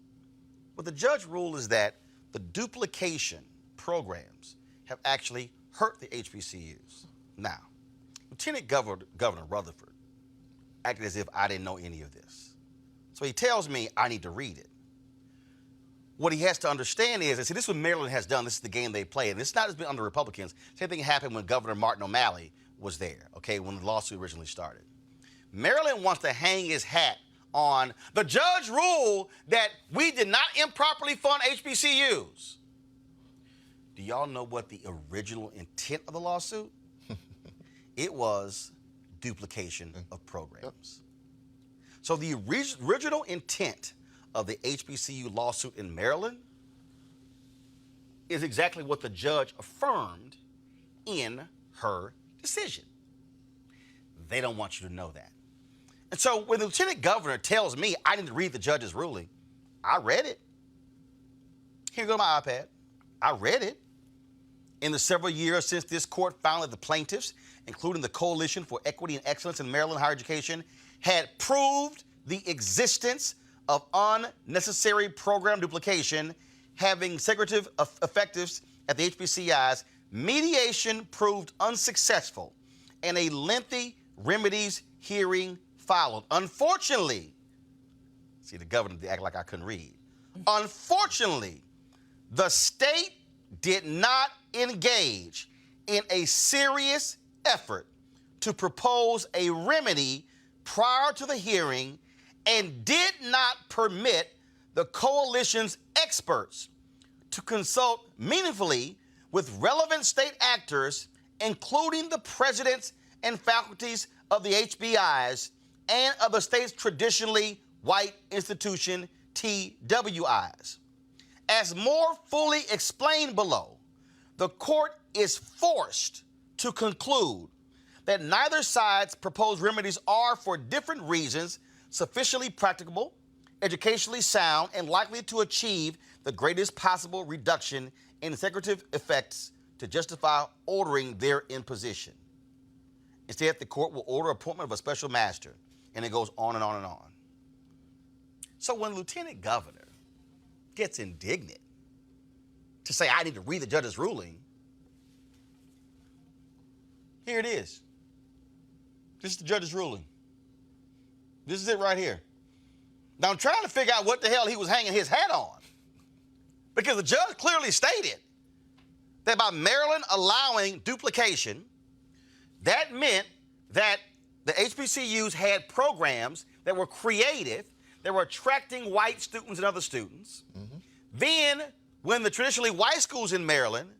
A: What the judge ruled is that the duplication programs have actually hurt the HBCUs. Now, Lieutenant Governor Rutherford acted as if I didn't know any of this. So he tells me I need to read it. What he has to understand is, this is what Maryland has done. This is the game they play. And it's not just been under Republicans. Same thing happened when Governor Martin O'Malley was there, okay, when the lawsuit originally started. Maryland wants to hang his hat on the judge ruled that we did not improperly fund HBCUs. Do y'all know what the original intent of the lawsuit? It was duplication of programs. So the original intent of the HBCU lawsuit in Maryland is exactly what the judge affirmed in her decision. They don't want you to know that. And so when the lieutenant governor tells me I need to read the judge's ruling, I read it. Here go my iPad. I read it. In the several years since this court found that the plaintiffs, including the Coalition for Equity and Excellence in Maryland Higher Education, had proved the existence of unnecessary program duplication having segregative effects at the HBCIs, mediation proved unsuccessful and a lengthy remedies hearing followed. Unfortunately, see, the governor act like I couldn't read. Unfortunately, the state did not engage in a serious effort to propose a remedy prior to the hearing and did not permit the coalition's experts to consult meaningfully with relevant state actors, including the presidents and faculties of the HBIs and of the state's traditionally white institution, TWIs. As more fully explained below, the court is forced to conclude that neither side's proposed remedies are, for different reasons, sufficiently practicable, educationally sound, and likely to achieve the greatest possible reduction in segregative effects to justify ordering their imposition. Instead, the court will order appointment of a special master, and it goes on and on and on. So when Lieutenant Governor gets indignant to say, I need to read the judge's ruling, here it is. This is the judge's ruling. This is it right here. Now, I'm trying to figure out what the hell he was hanging his hat on, because the judge clearly stated that by Maryland allowing duplication, that meant that the HBCUs had programs that were creative, that were attracting white students and other students. Then, when the traditionally white schools in Maryland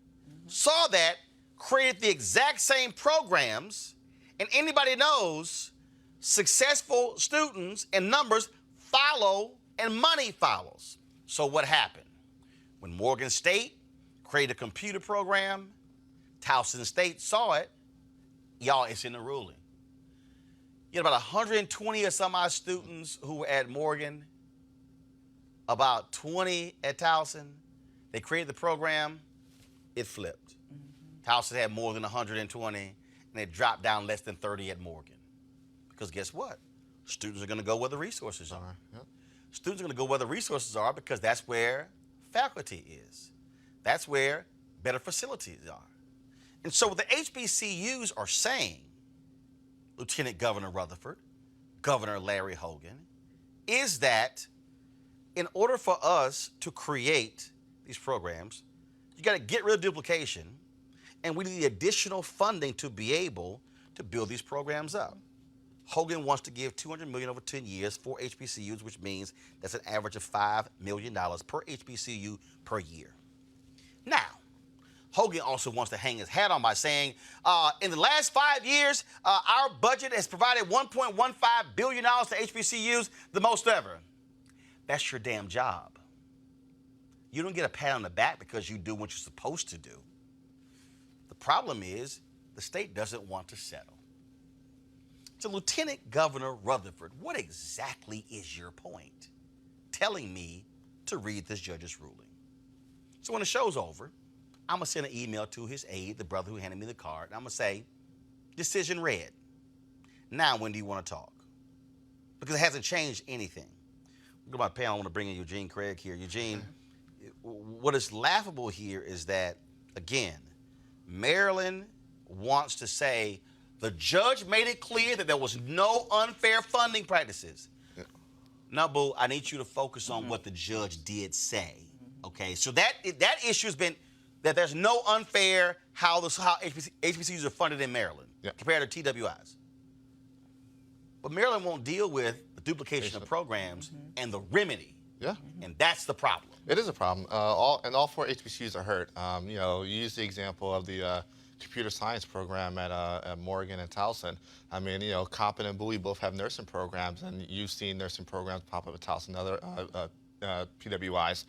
A: saw that, created the exact same programs, and anybody knows successful students and numbers follow and money follows. So what happened? When Morgan State created a computer program, Towson State saw it. Y'all, it's in the ruling. You had about 120 or some odd students who were at Morgan, about 20 at Towson. They created the program, it flipped. Towson had more than 120, and it dropped down less than 30 at Morgan. Because guess what? Students are going to go where the resources are. Students are going to go where the resources are because that's where faculty is. That's where better facilities are. And so what the HBCUs are saying, Lieutenant Governor Rutherford, Governor Larry Hogan, is that in order for us to create these programs, you got to get rid of duplication, and we need additional funding to be able to build these programs up. Hogan wants to give $200 million over 10 years for HBCUs, which means that's an average of $5 million per HBCU per year. Now, Hogan also wants to hang his hat on by saying, in the last 5 years, our budget has provided $1.15 billion to HBCUs, the most ever. That's your damn job. You don't get a pat on the back because you do what you're supposed to do. The problem is the state doesn't want to settle. So, Lieutenant Governor Rutherford, what exactly is your point? Telling me to read this judge's ruling. So when the show's over, I'm going to send an email to his aide, the brother who handed me the card, and I'm going to say, decision read. Now, when do you want to talk? Because it hasn't changed anything. Look at my panel. I want to bring in Eugene Craig here. Eugene, what is laughable here is that, again, Maryland wants to say the judge made it clear that there was no unfair funding practices. Yeah. Now, boo, I need you to focus on what the judge did say. Okay, so that issue has been that there's no unfair how HBCUs are funded in Maryland compared to TWIs. But Maryland won't deal with the duplication of programs and the remedy.
K: Yeah.
A: And that's the problem.
K: It is a problem. All 4 HBCUs are hurt. You use the example of the computer science program at Morgan and Towson. I mean, Coppin and Bowie both have nursing programs, and you've seen nursing programs pop up at Towson and other PWIs.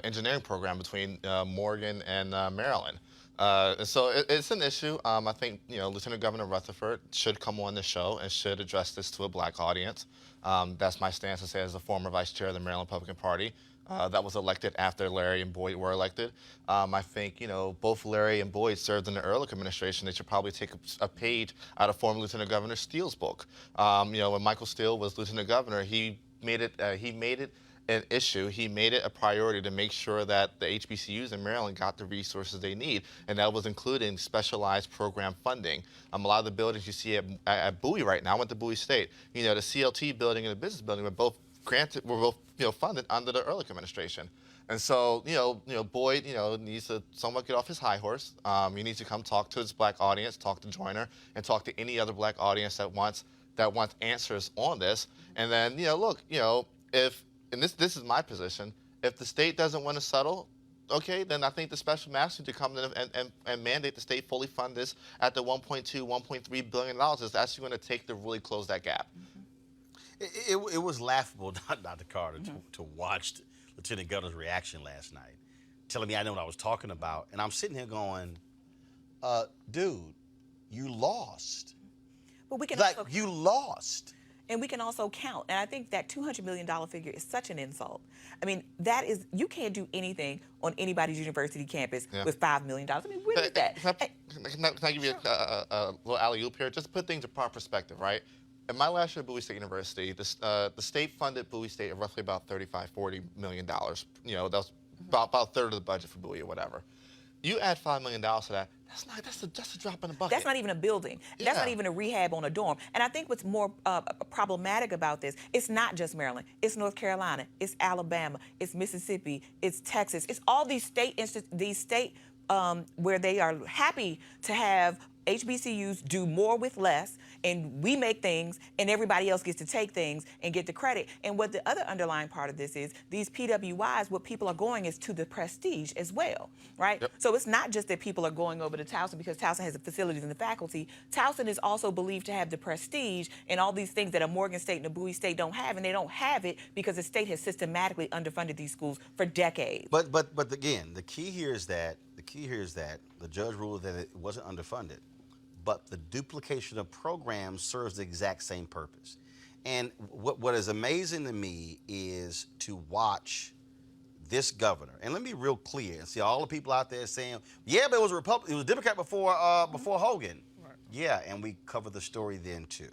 K: Engineering program between Morgan and Maryland. So it's an issue. I think Lieutenant Governor Rutherford should come on the show and should address this to a black audience. That's my stance to say as a former vice chair of the Maryland Republican Party that was elected after Larry and Boyd were elected. I think both Larry and Boyd served in the Ehrlich administration. They should probably take a page out of former Lieutenant Governor Steele's book. When Michael Steele was Lieutenant Governor, he made it an issue. He made it a priority to make sure that the HBCUs in Maryland got the resources they need, and that was including specialized program funding. A lot of the buildings you see at Bowie right now, I went to Bowie State. The CLT building and the business building were both funded under the Ehrlich administration. And so, Boyd, needs to somewhat get off his high horse. He needs to come talk to his black audience, talk to Joyner, and talk to any other black audience that wants answers on this. And then, and this is my position, if the state doesn't want to settle, okay, then I think the special master to come in and mandate the state fully fund this at the $1.2, $1.3 billion is actually going to take to really close that gap.
A: It was laughable, Dr. Carter, to watch Lieutenant Governor's reaction last night, telling me I know what I was talking about. And I'm sitting here going, dude, you lost.
G: But we can
A: you lost.
G: And we can also count. And I think that $200 million figure is such an insult. I mean, you can't do anything on anybody's university campus with $5 million. I mean, where is that?
K: Can I give you a little alley-oop here? Just to put things in proper perspective, right? In my last year at Bowie State University, the state funded Bowie State at roughly about $40 million. That was about a third of the budget for Bowie or whatever. You add $5 million to that, that's a drop in the bucket.
G: That's not even a building. Yeah. That's not even a rehab on a dorm. And I think what's more problematic about this, it's not just Maryland. It's North Carolina. It's Alabama. It's Mississippi. It's Texas. It's all these state where they are happy to have HBCUs do more with less, and we make things, and everybody else gets to take things and get the credit. And what the other underlying part of this is, these PWIs, what people are going is to the prestige as well, right? Yep. So it's not just that people are going over to Towson because Towson has the facilities and the faculty. Towson is also believed to have the prestige and all these things that a Morgan State and a Bowie State don't have, and they don't have it because the state has systematically underfunded these schools for decades.
A: But again, the key here is that the judge ruled that it wasn't underfunded. But the duplication of programs serves the exact same purpose. And what is amazing to me is to watch this governor. And let me be real clear and see all the people out there saying, yeah, but it was a Democrat before Hogan. Right. Yeah, and we covered the story then too.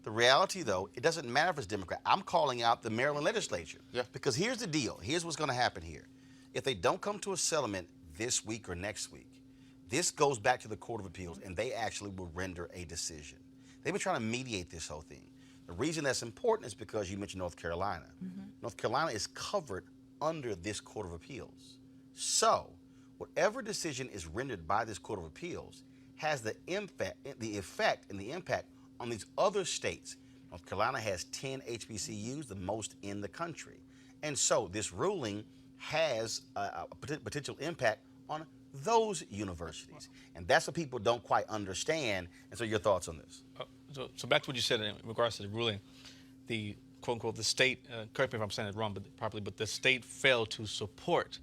A: The reality, though, it doesn't matter if it's Democrat. I'm calling out the Maryland legislature.
K: Yeah.
A: Because here's the deal. Here's what's going to happen here. If they don't come to a settlement this week or next week, this goes back to the Court of Appeals, and they actually will render a decision. They've been trying to mediate this whole thing. The reason that's important is because you mentioned North Carolina. North Carolina is covered under this Court of Appeals. So, whatever decision is rendered by this Court of Appeals has the effect and the impact on these other states. North Carolina has 10 HBCUs, the most in the country. And so this ruling has a potential impact on those universities. And that's what people don't quite understand. And so your thoughts on this?
H: So back to what you said in regards to the ruling, the quote-unquote, the state, correct me if I'm saying it wrong, but the state failed to support,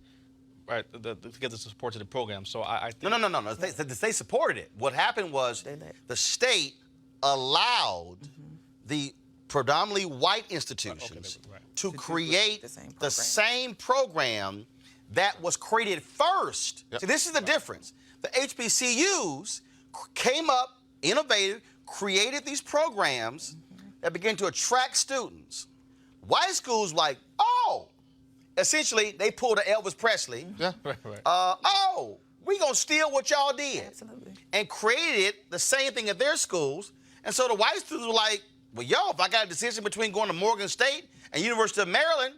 H: right, to get the support to the program. So I think...
A: No. The state supported it. What happened was the state allowed the predominantly white institutions to create the same program that was created first. See, this is the difference. The HBCUs came up, innovated, created these programs that began to attract students. White schools like, oh, essentially they pulled an Elvis Presley. Oh, we gonna steal what y'all did. And created the same thing at their schools. And so the white students were like, well, yo, if I got a decision between going to Morgan State and University of Maryland,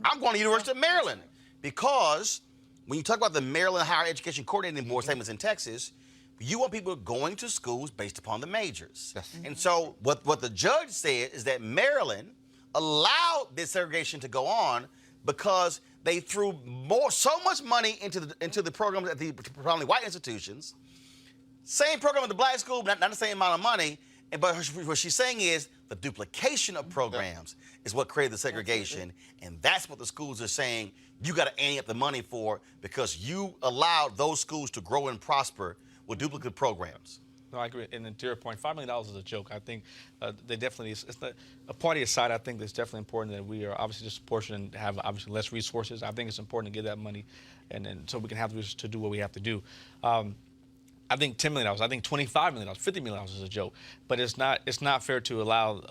A: I'm going to University of Maryland. Because when you talk about the Maryland Higher Education Coordinating Board statements in Texas, you want people going to schools based upon the majors. And so what the judge said is that Maryland allowed this segregation to go on because they threw so much money into the programs at the predominantly white institutions. Same program at the black school, not the same amount of money. But what she's saying is the duplication of programs is what created the segregation. And that's what the schools are saying you got to ante up the money for because you allowed those schools to grow and prosper with duplicate programs.
H: No, I agree. And to your point, $5 million is a joke. I think they definitely, it's not, a party aside, I think it's definitely important that we are obviously disproportionate and have obviously less resources. I think it's important to get that money and so we can have the resources to do what we have to do. I think $10 million, I think $25 million, $50 million is a joke. But it's not fair to allow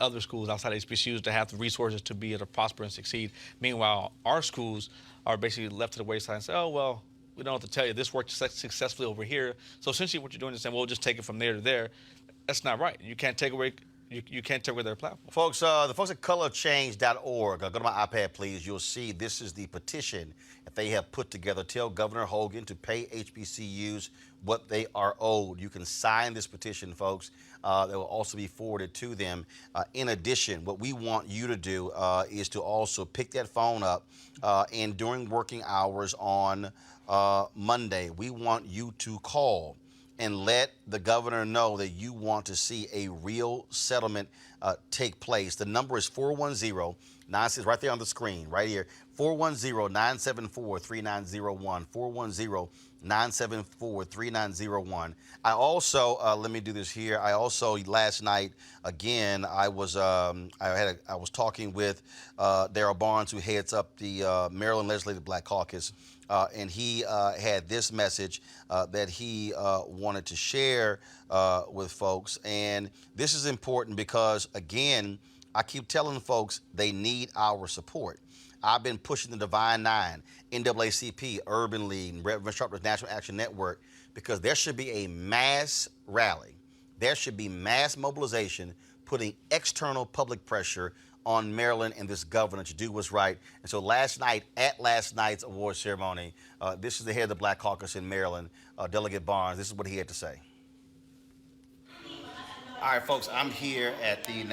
H: other schools outside HBCUs to have the resources to be able to prosper and succeed. Meanwhile, our schools are basically left to the wayside and say, oh, well, we don't know what to tell you. This worked successfully over here. So essentially what you're doing is saying, well, we'll just take it from there to there. That's not right. You can't take away you can't take away their platform.
A: Folks, the folks at colorchange.org, go to my iPad, please. You'll see this is the petition that they have put together. Tell Governor Hogan to pay HBCUs what they are owed. You can sign this petition, folks. That will also be forwarded to them. In addition, what we want you to do is to also pick that phone up and during working hours on Monday, we want you to call and let the governor know that you want to see a real settlement take place. The number is 410-9, right there on the screen, right here, 410-974-3901, 410-974-3901. I also, let me do this here. I also, last night, again, I was talking with Darrell Barnes, who heads up the Maryland Legislative Black Caucus, and he had this message that he wanted to share with folks. And this is important because, again, I keep telling folks they need our support. I've been pushing the Divine Nine, NAACP, Urban League, Reverend Sharp's National Action Network, because there should be a mass rally. There should be mass mobilization, putting external public pressure on Maryland and this governor to do what's right. And so last night, at last night's award ceremony, this is the head of the Black Caucus in Maryland, Delegate Barnes. This is what he had to say. All right, folks, I'm here at the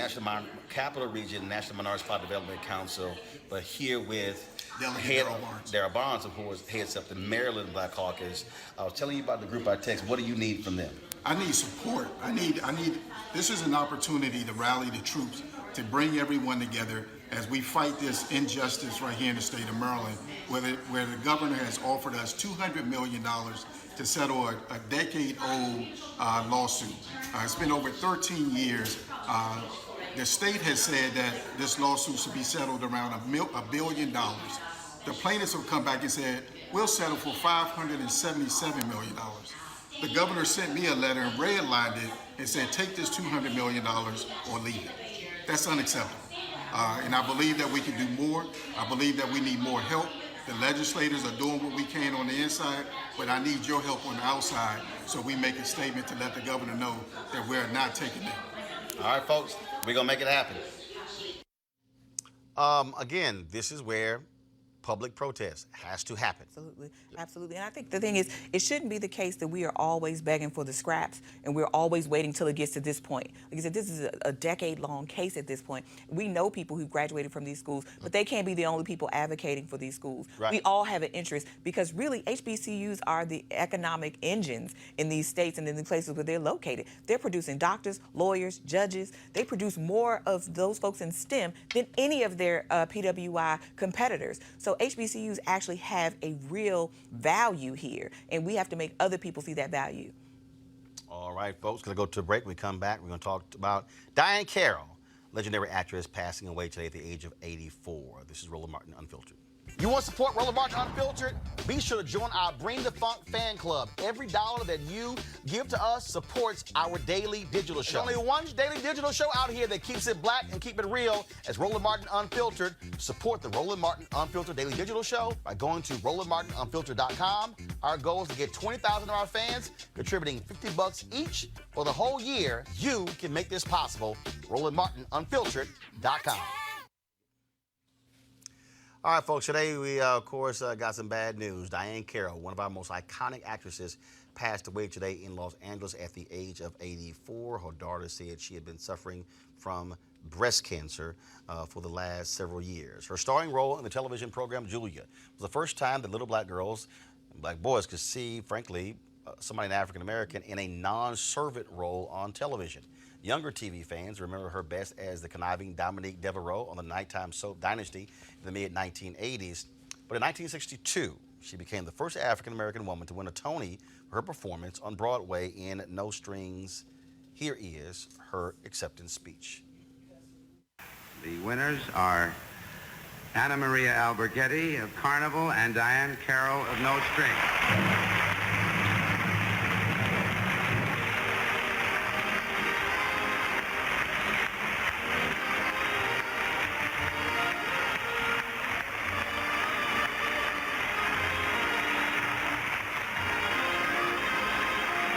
A: Capital Region National Minority Spot Development Council, but here with Darrell Barnes, of course, heads up the Maryland Black Caucus. I was telling you about the group by text. What do you need from them?
L: I need support. I need. This is an opportunity to rally the troops, to bring everyone together as we fight this injustice right here in the state of Maryland, where the governor has offered us $200 million to settle a decade-old lawsuit. It's been over 13 years. The state has said that this lawsuit should be settled around $1 billion. The plaintiffs have come back and said, we'll settle for $577 million. The governor sent me a letter and redlined it and said, take this $200 million or leave it. That's unacceptable. And I believe that we can do more. I believe that we need more help. The legislators are doing what we can on the inside, but I need your help on the outside so we make a statement to let the governor know that we're not taking it.
A: All right, folks, we're going to make it happen. Again, this is where public protest has to happen.
G: Absolutely, absolutely. And I think the thing is, it shouldn't be the case that we are always begging for the scraps and we're always waiting till it gets to this point. Like I said, this is a decade-long case at this point. We know people who graduated from these schools, but they can't be the only people advocating for these schools.
A: Right.
G: We all have an interest because really HBCUs are the economic engines in these states and in the places where they're located. They're producing doctors, lawyers, judges. They produce more of those folks in STEM than any of their PWI competitors. So HBCUs actually have a real value here, and we have to make other people see that value.
A: All right, folks, going to go to a break. When we come back, we're going to talk about Diahann Carroll, legendary actress, passing away today at the age of 84. This is Roland Martin Unfiltered. You want to support Roland Martin Unfiltered? Be sure to join our Bring the Funk fan club. Every dollar that you give to us supports our daily digital show. There's only one daily digital show out here that keeps it black and keep it real as Roland Martin Unfiltered. Support the Roland Martin Unfiltered daily digital show by going to RolandMartinUnfiltered.com. Our goal is to get 20,000 of our fans contributing $50 each for the whole year. You can make this possible. RolandMartinUnfiltered.com. All right, folks, today we, of course, got some bad news. Diahann Carroll, one of our most iconic actresses, passed away today in Los Angeles at the age of 84. Her daughter said she had been suffering from breast cancer for the last several years. Her starring role in the television program Julia was the first time that little black girls and black boys could see, frankly, somebody in African-American in a non-servant role on television. Younger TV fans remember her best as the conniving Dominique Devereaux on the nighttime soap Dynasty in the mid-1980s. But in 1962, she became the first African-American woman to win a Tony for her performance on Broadway in No Strings. Here is her acceptance speech.
M: The winners are Anna Maria Alberghetti of Carnival and Diahann Carroll of No Strings.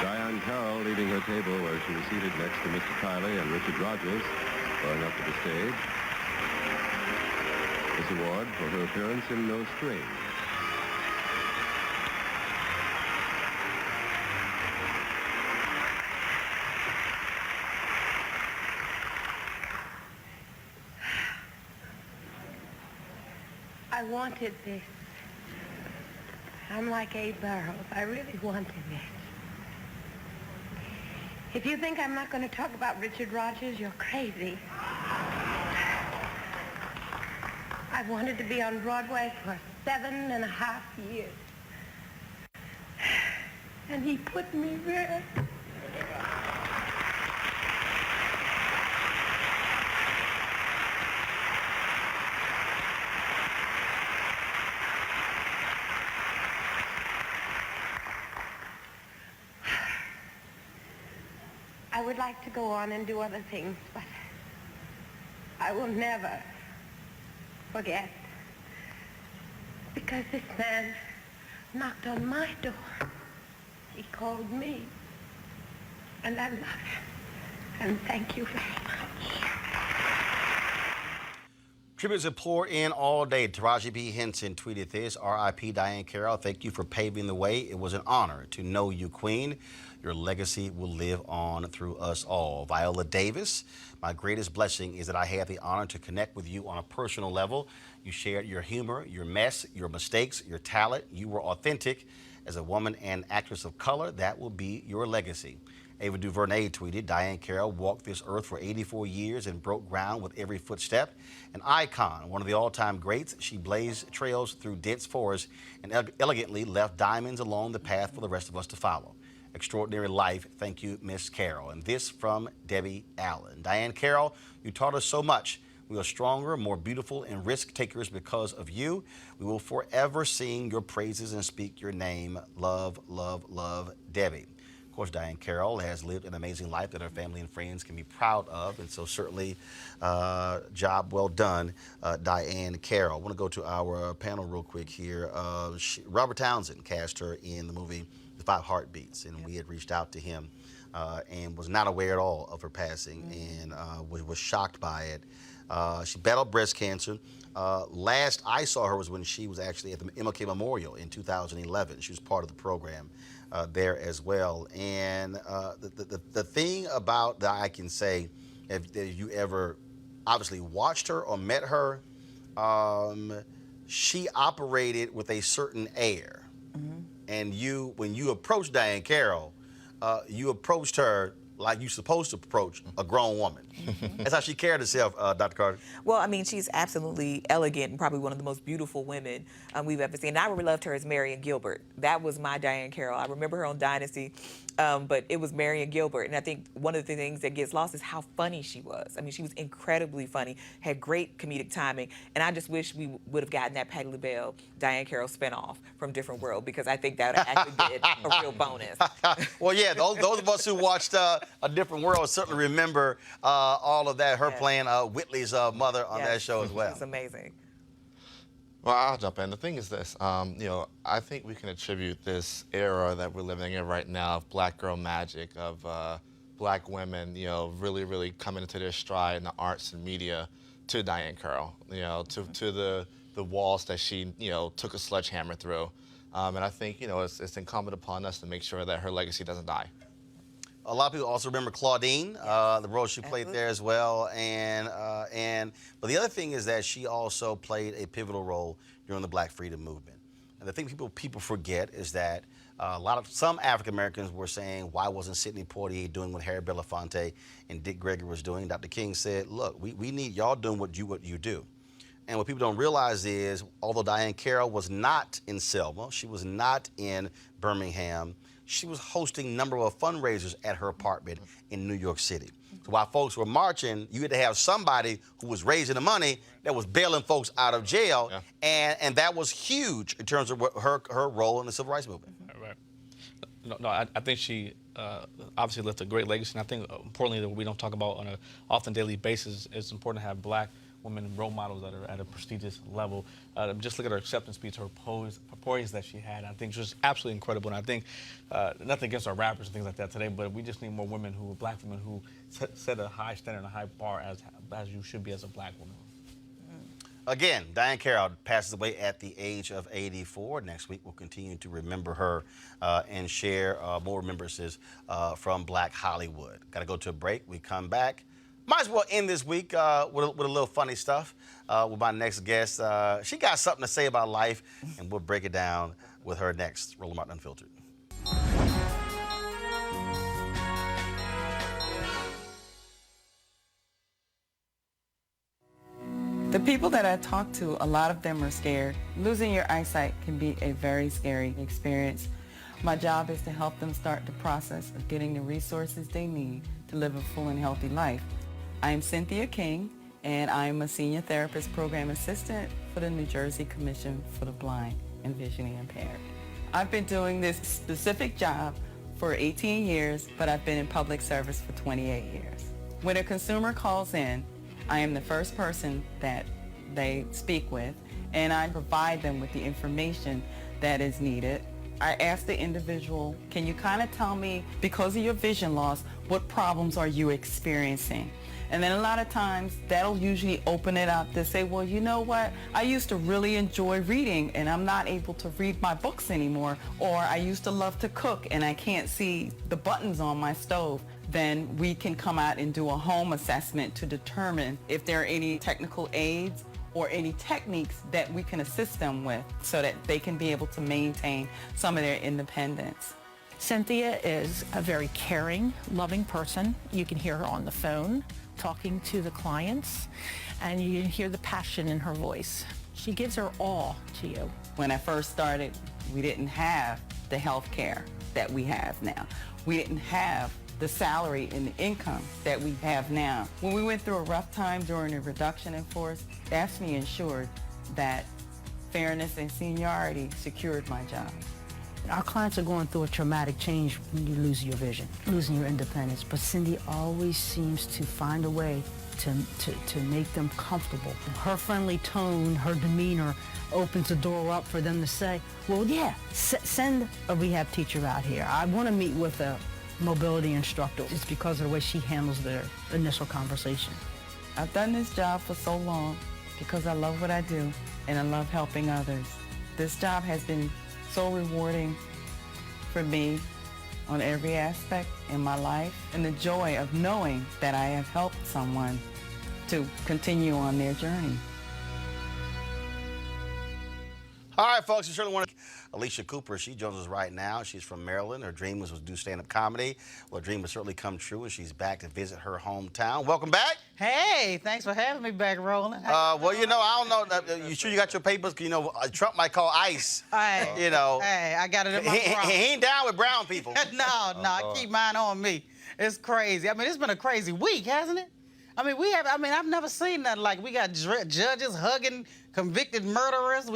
N: Diahann Carroll leaving her table where she was seated next to Mr. Kiley and Richard Rogers, going up to the stage. This award for her appearance in No Strings.
O: I wanted this. I'm like Abe Burrows. I really wanted it. If you think I'm not going to talk about Richard Rogers, you're crazy. I've wanted to be on Broadway for 7.5 years. And he put me there. I would like to go on and do other things, but I will never forget. Because this man knocked on my door. He called me. And I love him. And thank you very much.
A: Tributes have poured in all day. Taraji P. Henson tweeted this: R.I.P. Diahann Carroll, thank you for paving the way. It was an honor to know you, Queen. Your legacy will live on through us all. Viola Davis, my greatest blessing is that I had the honor to connect with you on a personal level. You shared your humor, your mess, your mistakes, your talent. You were authentic. As a woman and actress of color, that will be your legacy. Ava DuVernay tweeted, Diahann Carroll walked this earth for 84 years and broke ground with every footstep. An icon, one of the all-time greats, she blazed trails through dense forests and elegantly left diamonds along the path for the rest of us to follow. Extraordinary life. Thank you, Miss Carroll. And this from Debbie Allen. Diahann Carroll, you taught us so much. We are stronger, more beautiful, and risk takers because of you. We will forever sing your praises and speak your name. Love, love, love, Debbie. Of course, Diahann Carroll has lived an amazing life that her family and friends can be proud of, and so certainly, job well done, Diahann Carroll. I want to go to our panel real quick here. Robert Townsend cast her in the movie The Five Heartbeats, and we had reached out to him and was not aware at all of her passing, and was shocked by it. She battled breast cancer. Last I saw her was when she was actually at the MLK Memorial in 2011. She was part of the program there as well. And the thing about that I can say, if you ever obviously watched her or met her, she operated with a certain air. And when you approached Diahann Carroll, you approached her like you're supposed to approach a grown woman. That's how she carried herself, Dr. Carter.
G: Well, I mean, she's absolutely elegant and probably one of the most beautiful women we've ever seen. And I loved her as Marion Gilbert. That was my Diahann Carroll. I remember her on Dynasty, but it was Marion Gilbert. And I think one of the things that gets lost is how funny she was. I mean, she was incredibly funny, had great comedic timing. And I just wish we would have gotten that Patti LaBelle, Diahann Carroll spinoff from Different World, because I think that would actually been a real bonus.
A: Well, yeah, those of us who watched A Different World certainly remember all of that, her playing Whitley's mother on that show as well.
G: It's amazing.
K: Well, I'll jump in. The thing is this, I think we can attribute this era that we're living in right now of black girl magic, of black women, really, really coming into their stride in the arts and media to Diahann Carroll, to the walls that she, took a sledgehammer through. And I think, it's incumbent upon us to make sure that her legacy doesn't die.
A: A lot of people also remember Claudine, the role she played there as well, but the other thing is that she also played a pivotal role during the Black Freedom Movement. And the thing people forget is that some African Americans were saying, why wasn't Sidney Poitier doing what Harry Belafonte and Dick Gregory was doing? Dr. King said, look, we need y'all doing what you do. And what people don't realize is, although Diahann Carroll was not in Selma, she was not in Birmingham, she was hosting a number of fundraisers at her apartment in New York City. So while folks were marching, you had to have somebody who was raising the money that was bailing folks out of jail, and that was huge in terms of her role in the civil rights movement.
H: Right. No, I think she obviously left a great legacy, and I think importantly that we don't talk about on an often daily basis, it's important to have black women role models that are at a prestigious level. Just look at her acceptance speech, her poise that she had. I think she was absolutely incredible. And I think, nothing against our rappers and things like that today, but we just need more women black women who set a high standard and a high bar as you should be as a black woman.
A: Again, Diahann Carroll passes away at the age of 84. Next week, we'll continue to remember her and share more remembrances from Black Hollywood. Got to go to a break. We come back. Might as well end this week with a little funny stuff with my next guest. She got something to say about life, and we'll break it down with her next. Roland Martin Unfiltered.
P: The people that I talk to, a lot of them are scared. Losing your eyesight can be a very scary experience. My job is to help them start the process of getting the resources they need to live a full and healthy life. I'm Cynthia King, and I'm a Senior Therapist Program Assistant for the New Jersey Commission for the Blind and Visually Impaired. I've been doing this specific job for 18 years, but I've been in public service for 28 years. When a consumer calls in, I am the first person that they speak with, and I provide them with the information that is needed. I ask the individual, can you kind of tell me, because of your vision loss, what problems are you experiencing? And then a lot of times that'll usually open it up to say, well, you know what? I used to really enjoy reading and I'm not able to read my books anymore. Or I used to love to cook and I can't see the buttons on my stove. Then we can come out and do a home assessment to determine if there are any technical aids or any techniques that we can assist them with so that they can be able to maintain some of their independence.
Q: Cynthia is a very caring, loving person. You can hear her on the phone talking to the clients, and you can hear the passion in her voice. She gives her all to you.
P: When I first started, we didn't have the health care that we have now. We didn't have the salary and the income that we have now. When we went through a rough time during the reduction in force, AFSCME ensured that fairness and seniority secured my job.
R: Our clients are going through a traumatic change when you lose your vision, losing your independence. But Cindy always seems to find a way to make them comfortable. Her friendly tone, her demeanor opens the door up for them to say, well, yeah, send a rehab teacher out here. I want to meet with a mobility instructor. It's because of the way she handles their initial conversation.
P: I've done this job for so long because I love what I do and I love helping others. This job has been so rewarding for me on every aspect in my life, and the joy of knowing that I have helped someone to continue on their journey.
A: All right, folks, you certainly want to... Alycia Cooper, she joins us right now. She's from Maryland. Her dream was to do stand-up comedy. Well, her dream has certainly come true, and she's back to visit her hometown. Welcome back.
S: Hey, thanks for having me back, Roland.
A: Well, you know, I don't know. You sure you got your papers? You know, Trump might call ICE.
S: Hey,
A: you know.
S: Hey, I got it in my
A: he ain't down with brown people.
S: No, I keep mine on me. It's crazy. I mean, it's been a crazy week, hasn't it? I mean, I've never seen nothing like. We got judges hugging convicted murderers.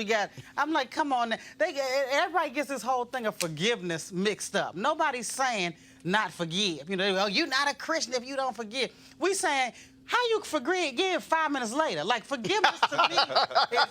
S: I'm like, come on. Everybody gets this whole thing of forgiveness mixed up. Nobody's saying not forgive. You know, oh, you're not a Christian if you don't forgive. We saying, how you forgive 5 minutes later? Like, forgiveness to me is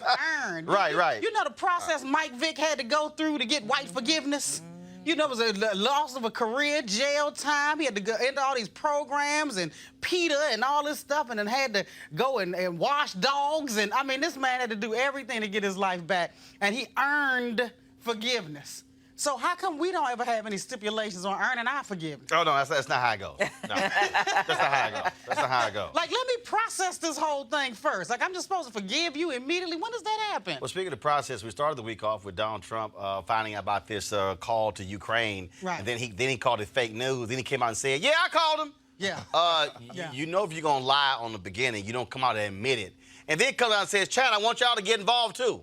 S: earned.
A: Right.
S: You know the process Mike Vick had to go through to get white forgiveness? You know, it was a loss of a career, jail time. He had to go into all these programs and PETA and all this stuff, and then had to go and wash dogs. And I mean, this man had to do everything to get his life back, and he earned forgiveness. So how come we don't ever have any stipulations on earning our forgiveness?
A: Oh, no, that's not how it goes. No, that's not how it goes. That's not how it goes.
S: Like, let me process this whole thing first. Like, I'm just supposed to forgive you immediately? When does that happen?
A: Well, speaking of process, we started the week off with Donald Trump finding out about this call to Ukraine.
S: Right.
A: And then he called it fake news. Then he came out and said, yeah, I called him.
S: Yeah.
A: You know if you're going to lie on the beginning, you don't come out and admit it. And then comes out and says, Chad, I want y'all to get involved, too.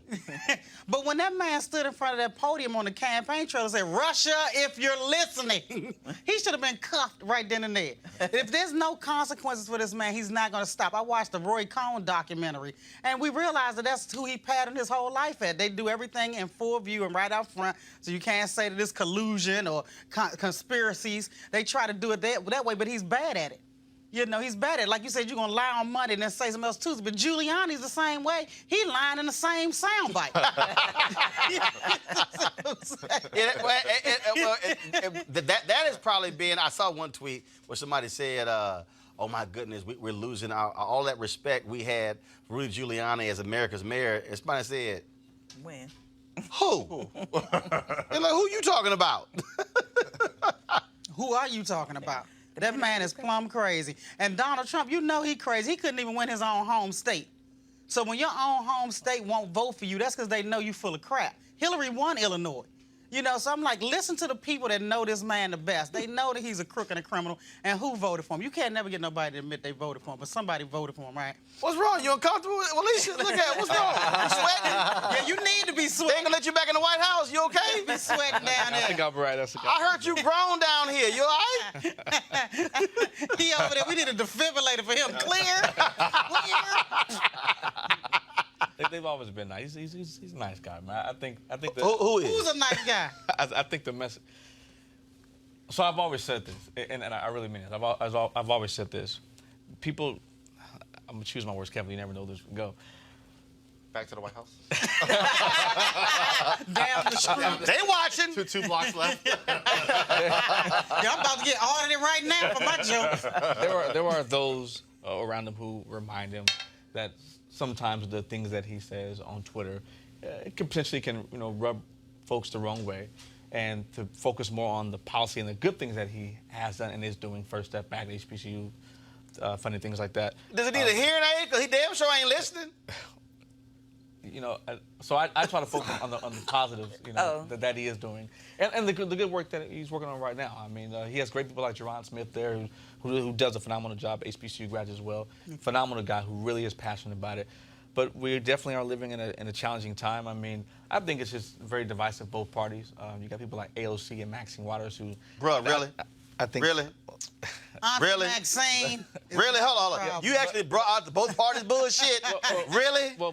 S: But when that man stood in front of that podium on the campaign trail and said, Russia, if you're listening, he should have been cuffed right then and there. If there's no consequences for this man, he's not going to stop. I watched the Roy Cohn documentary, and we realized that that's who he patterned his whole life at. They do everything in full view and right out front, so you can't say that it's collusion or conspiracies. They try to do it that way, but he's bad at it. You know, he's bad at it. Like you said, you're going to lie on Monday and then say something else Tuesday. But Giuliani's the same way. He lying in the same soundbite.
A: That has probably been, I saw one tweet where somebody said, oh, my goodness, we're losing all that respect we had for Rudy Giuliani as America's mayor. And somebody said,
G: when?
A: Who? They're like, who you talking about?
S: Who are you talking about? That man is plumb crazy. And Donald Trump, you know he crazy. He couldn't even win his own home state. So when your own home state won't vote for you, that's because they know you full of crap. Hillary won Illinois. You know, so I'm like, listen to the people that know this man the best. They know that he's a crook and a criminal, and who voted for him. You can't never get nobody to admit they voted for him, but somebody voted for him, right?
A: What's wrong? You uncomfortable? Well, Alycia, look at it. What's wrong? You sweating?
S: Yeah, you need to be sweating.
A: They ain't gonna let you back in the White House. You okay?
S: You be sweating down there.
H: I think I'm right.
A: I heard you grown down here. You all right?
S: He over there. We need a defibrillator for him. Clear?
H: They've always been nice. He's a nice guy, man. I think
S: who is? Who's a nice guy?
H: I think the message. So I've always said this, and I really mean it. I've always said this. People, I'm gonna choose my words carefully. You never know this would go.
K: Back to the White House.
S: Down the street.
A: They watching.
K: Two blocks left.
S: Yeah, I'm about to get audited right now for my jokes.
H: There are those around him who remind him that sometimes the things that he says on Twitter can rub folks the wrong way, and to focus more on the policy and the good things that he has done and is doing. First Step Back, HBCU, funny things like that.
A: Does it need a hearing aid? Because he damn sure ain't listening.
H: You know, so I try to focus on the positives, you know, that he is doing, and the good work that he's working on right now. I mean, he has great people like Jerron Smith there, who does a phenomenal job, HBCU graduate as well. Phenomenal guy who really is passionate about it. But we definitely are living in a challenging time. I mean, I think it's just very divisive, both parties. You got people like AOC and Maxine Waters who...
A: Bro, really?
H: I think
A: Really? Really?
S: Maxine.
A: Really? Hold on. You actually brought out the both parties bullshit. Really?
H: Well,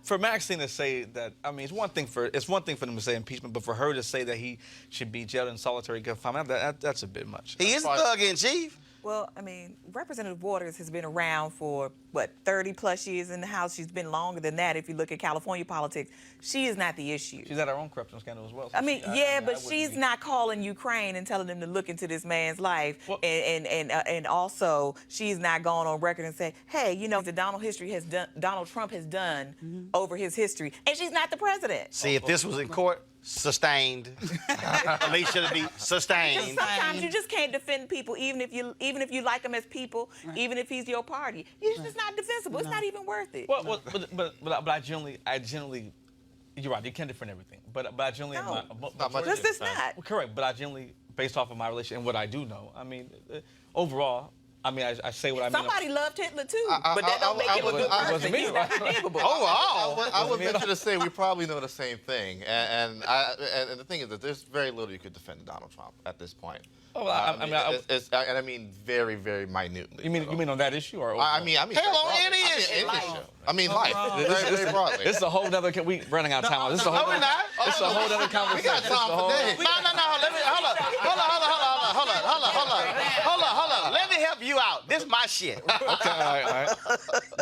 H: for Maxine to say that, I mean, it's one thing for them to say impeachment, but for her to say that he should be jailed in solitary confinement, that's a bit much.
A: He is a thug in chief.
G: Well, I mean, Representative Waters has been around for, 30-plus years in the House. She's been longer than that if you look at California politics. She is not the issue.
H: She's had her own corruption scandal as well. So
G: I mean, but she's not calling Ukraine and telling them to look into this man's life. Well, and also, she's not going on record and say, hey, the Donald Trump has done over his history. And she's not the president.
A: See, if this was in court, sustained. Alycia to be sustained.
G: Because sometimes you just can't defend people, even if you like them as people, even if he's your party. It's just not defensible. It's not even worth it.
H: Well, but I generally, you're right. You can't defend everything. But I generally,
G: It's not.
H: Correct. But I generally, based off of my relationship and what I do know, I mean, overall. I mean, I say what I mean.
G: Somebody loved Hitler too, but that don't make him a good person. He's not forgivable.
K: I would venture to say we probably know the same thing, and the thing is that there's very little you could defend Donald Trump at this point.
H: Oh,
K: I mean very, very minutely.
H: You mean on that issue, or
K: I mean
A: hell on any issue.
K: I mean life. Very broadly.
H: This is a whole other. We running out of time. This is a whole. This is a whole other conversation.
K: We got time for that.
A: Hold on. Let me help you out. This is my shit.
H: Okay, all right.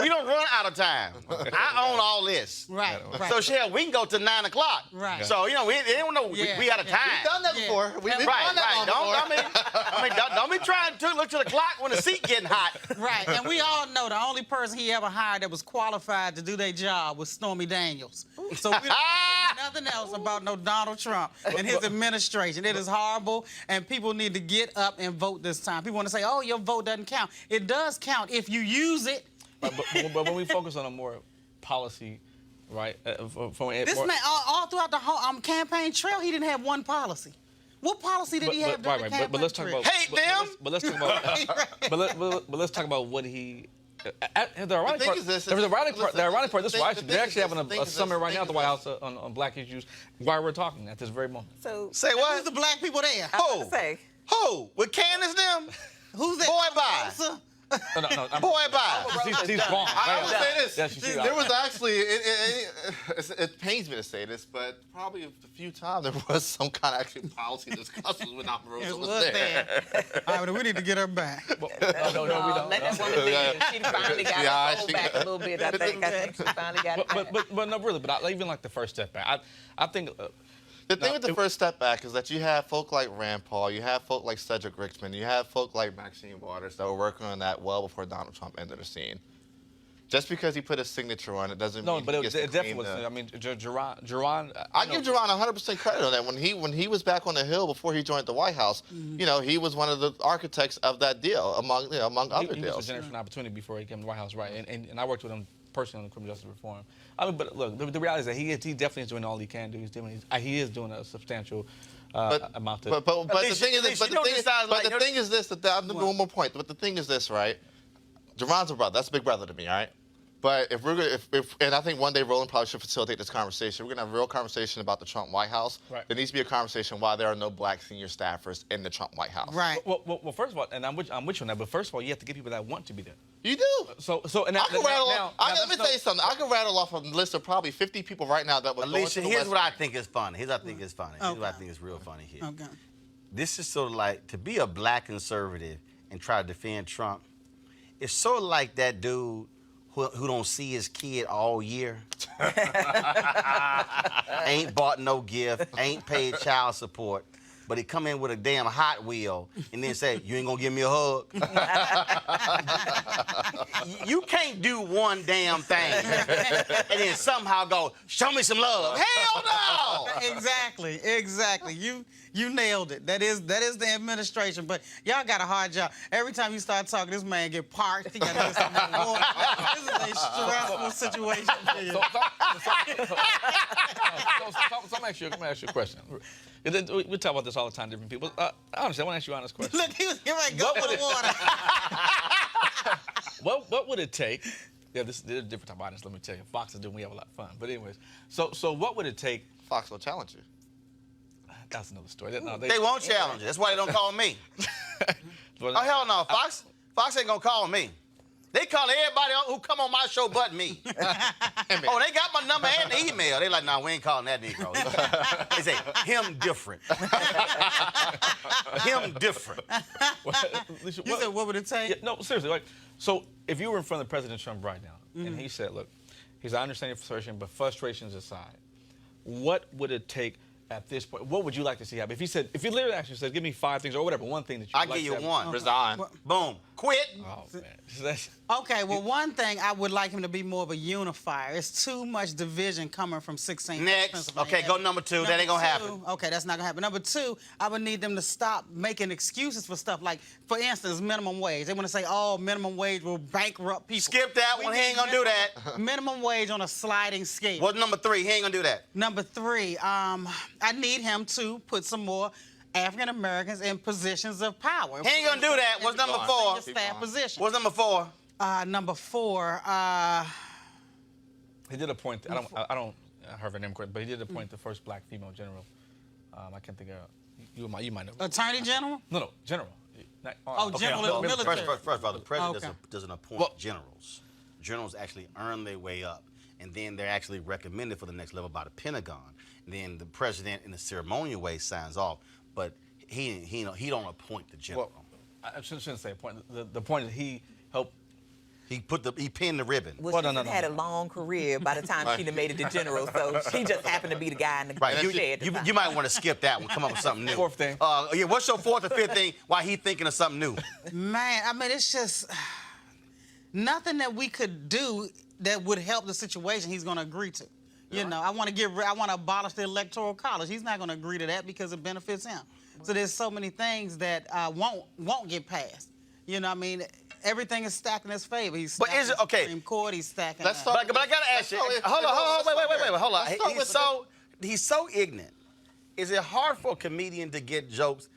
A: We don't run out of time. I own all this.
S: Right.
A: So, Shell, we can go to 9 o'clock.
S: Right.
A: So, we don't know we out of time.
K: We've done that before. We've done that before.
A: Don't be trying to look to the clock when the seat getting hot.
S: Right. And we all know the only person he ever hired that was qualified to do their job was Stormy Daniels. So we don't know nothing else about no Donald Trump and his administration. It is horrible, and people need to get up and vote this time. People want to say, oh, your vote doesn't count. It does count if you use it.
H: But when we focus on a more policy, right?
S: This man, all throughout the whole campaign trail, he didn't have one policy. What policy did he have during the campaign
H: but let's talk
S: trail?
H: about
A: hate them.
H: But let's talk about but let's talk about what he. The ironic part. The ironic part. This is why they're actually having a summit right now at the White House on black issues while we're talking at this very moment.
G: So
A: say what?
S: Who's the black people there?
A: Who? With Candace them?
S: Who's that?
A: Boy, bye.
H: No,
A: Boy, bye.
H: She's wrong.
K: I would say this.
H: Yeah,
K: there was actually, it pains me to say this, but probably a few times there was some kind of actually policy discussions when Omarosa was there.
S: All right, we need to get her back.
H: No, we don't.
G: Let that woman be. She finally got her soul back a little bit, I think. I think she finally got it back.
H: But no, really, but even like the first step back, I think.
K: The thing with the first step back is that you have folk like Rand Paul, you have folk like Cedric Richmond, you have folk like Maxine Waters that were working on that well before Donald Trump entered the scene. Just because he put his signature on it doesn't mean he gets to
H: definitely
K: clean
H: was.
K: the...
H: I mean, Jerron.
K: I give Jerron 100% credit on that. When he was back on the Hill before he joined the White House, he was one of the architects of that deal among other deals.
H: He was a generation opportunity before he came to the White House, right? And I worked with him personally on the criminal justice reform. I mean, but look, the reality is that he definitely is doing all he can do. He is doing a substantial amount of.
K: But the thing is this. The thing is this. One more point. But the thing is this, right? Jerron's a brother. That's a big brother to me, all right? But if we're gonna, and I think one day Roland probably should facilitate this conversation. We're gonna have a real conversation about the Trump White House. Right. There needs to be a conversation why there are no black senior staffers in the Trump White House.
S: Right.
H: Well, first of all, and I'm with you on that. But first of all, you have to get people that want to be there.
K: You do.
H: And
K: I can rattle off. Let me tell you something. I can rattle off a list of probably 50 people right now that would.
A: Alycia, here's what I think is funny. Here's what I think is real funny here.
S: Okay.
A: This is sort of like to be a black conservative and try to defend Trump. It's sort of like that dude who don't see his kid all year, ain't bought no gift, ain't paid child support, but he come in with a damn Hot Wheel and then say, you ain't gonna give me a hug? You can't do one damn thing and then somehow go, show me some love. Hell no!
S: Exactly. You nailed it. That is the administration. But y'all got a hard job. Every time you start talking, this man get parked. He got to listen to water. This is a stressful situation for you.
H: So let me ask you a question. We talk about this all the time, different people. Honestly, I want to ask you an honest question.
S: Look, he was getting ready to go for the water.
H: What would it take? Yeah, this is a different type of audience, let me tell you. Fox is doing, we have a lot of fun. But anyways, so what would it take?
K: Fox will challenge you.
H: That's another story.
A: They won't challenge it. That's why they don't call me. Oh, hell no. Fox ain't going to call me. They call everybody who come on my show but me. Oh, they got my number and the email. They like, nah, we ain't calling that Negro. They say, him different. Him different.
S: You said, what would it take?
H: Yeah, no, seriously. Like, so if you were in front of President Trump right now, and he said, look, I understand your frustration, but frustrations aside, what would it take at this point? What would you like to see happen? If he literally actually said, give me 5 things or whatever, one thing that you
A: I'll
H: like
A: give you
H: to
A: one.
H: happen.
A: Resign. Boom. Quit.
H: Oh, man.
S: Okay, well, one thing I would like him to be more of a unifier. It's too much division coming from 16.
A: Next. Okay, go number 2. That ain't going to happen.
S: Okay, that's not going to happen. Number 2, I would need them to stop making excuses for stuff like, for instance, minimum wage. They want to say, oh, minimum wage will bankrupt people.
A: Skip that one. He ain't going to do that.
S: Minimum wage on a sliding scale.
A: What's number 3? He ain't going to do that.
S: Number 3, I need him to put some more African Americans in positions of power.
A: He ain't going to do that. What's number 4?
S: Staff position.
A: What's number 4?
S: Number 4,
H: he did appoint, I don't have her name correct, but he did appoint the first black female general. I can't think of, you might know.
S: Attorney General?
H: No, general.
S: General of the military.
A: First of all, the president doesn't appoint generals. Generals actually earn their way up, and then they're actually recommended for the next level by the Pentagon. And then the president, in a ceremonial way, signs off, but he don't appoint the general.
H: Well, I shouldn't say appoint. The point is he helped.
A: He pinned the ribbon.
G: Well, she had a long career by the time she made it to general, so she just happened to be the guy in the shed.
A: You might want to skip that one. Come up with something new.
H: 4th thing.
A: Yeah, what's your 4th or 5th thing? Why he thinking of something new?
S: Man, I mean, it's just nothing that we could do that would help the situation he's going to agree to. You know, I want to abolish the Electoral College. He's not going to agree to that because it benefits him. So there's so many things that won't get passed. You know, what I mean, everything is stacked in his favor. He's stacking the Supreme Court. He's stacking.
A: But I gotta ask you. Hold on, wait, hold on. He's so ignorant. Is it hard for a comedian to get jokes,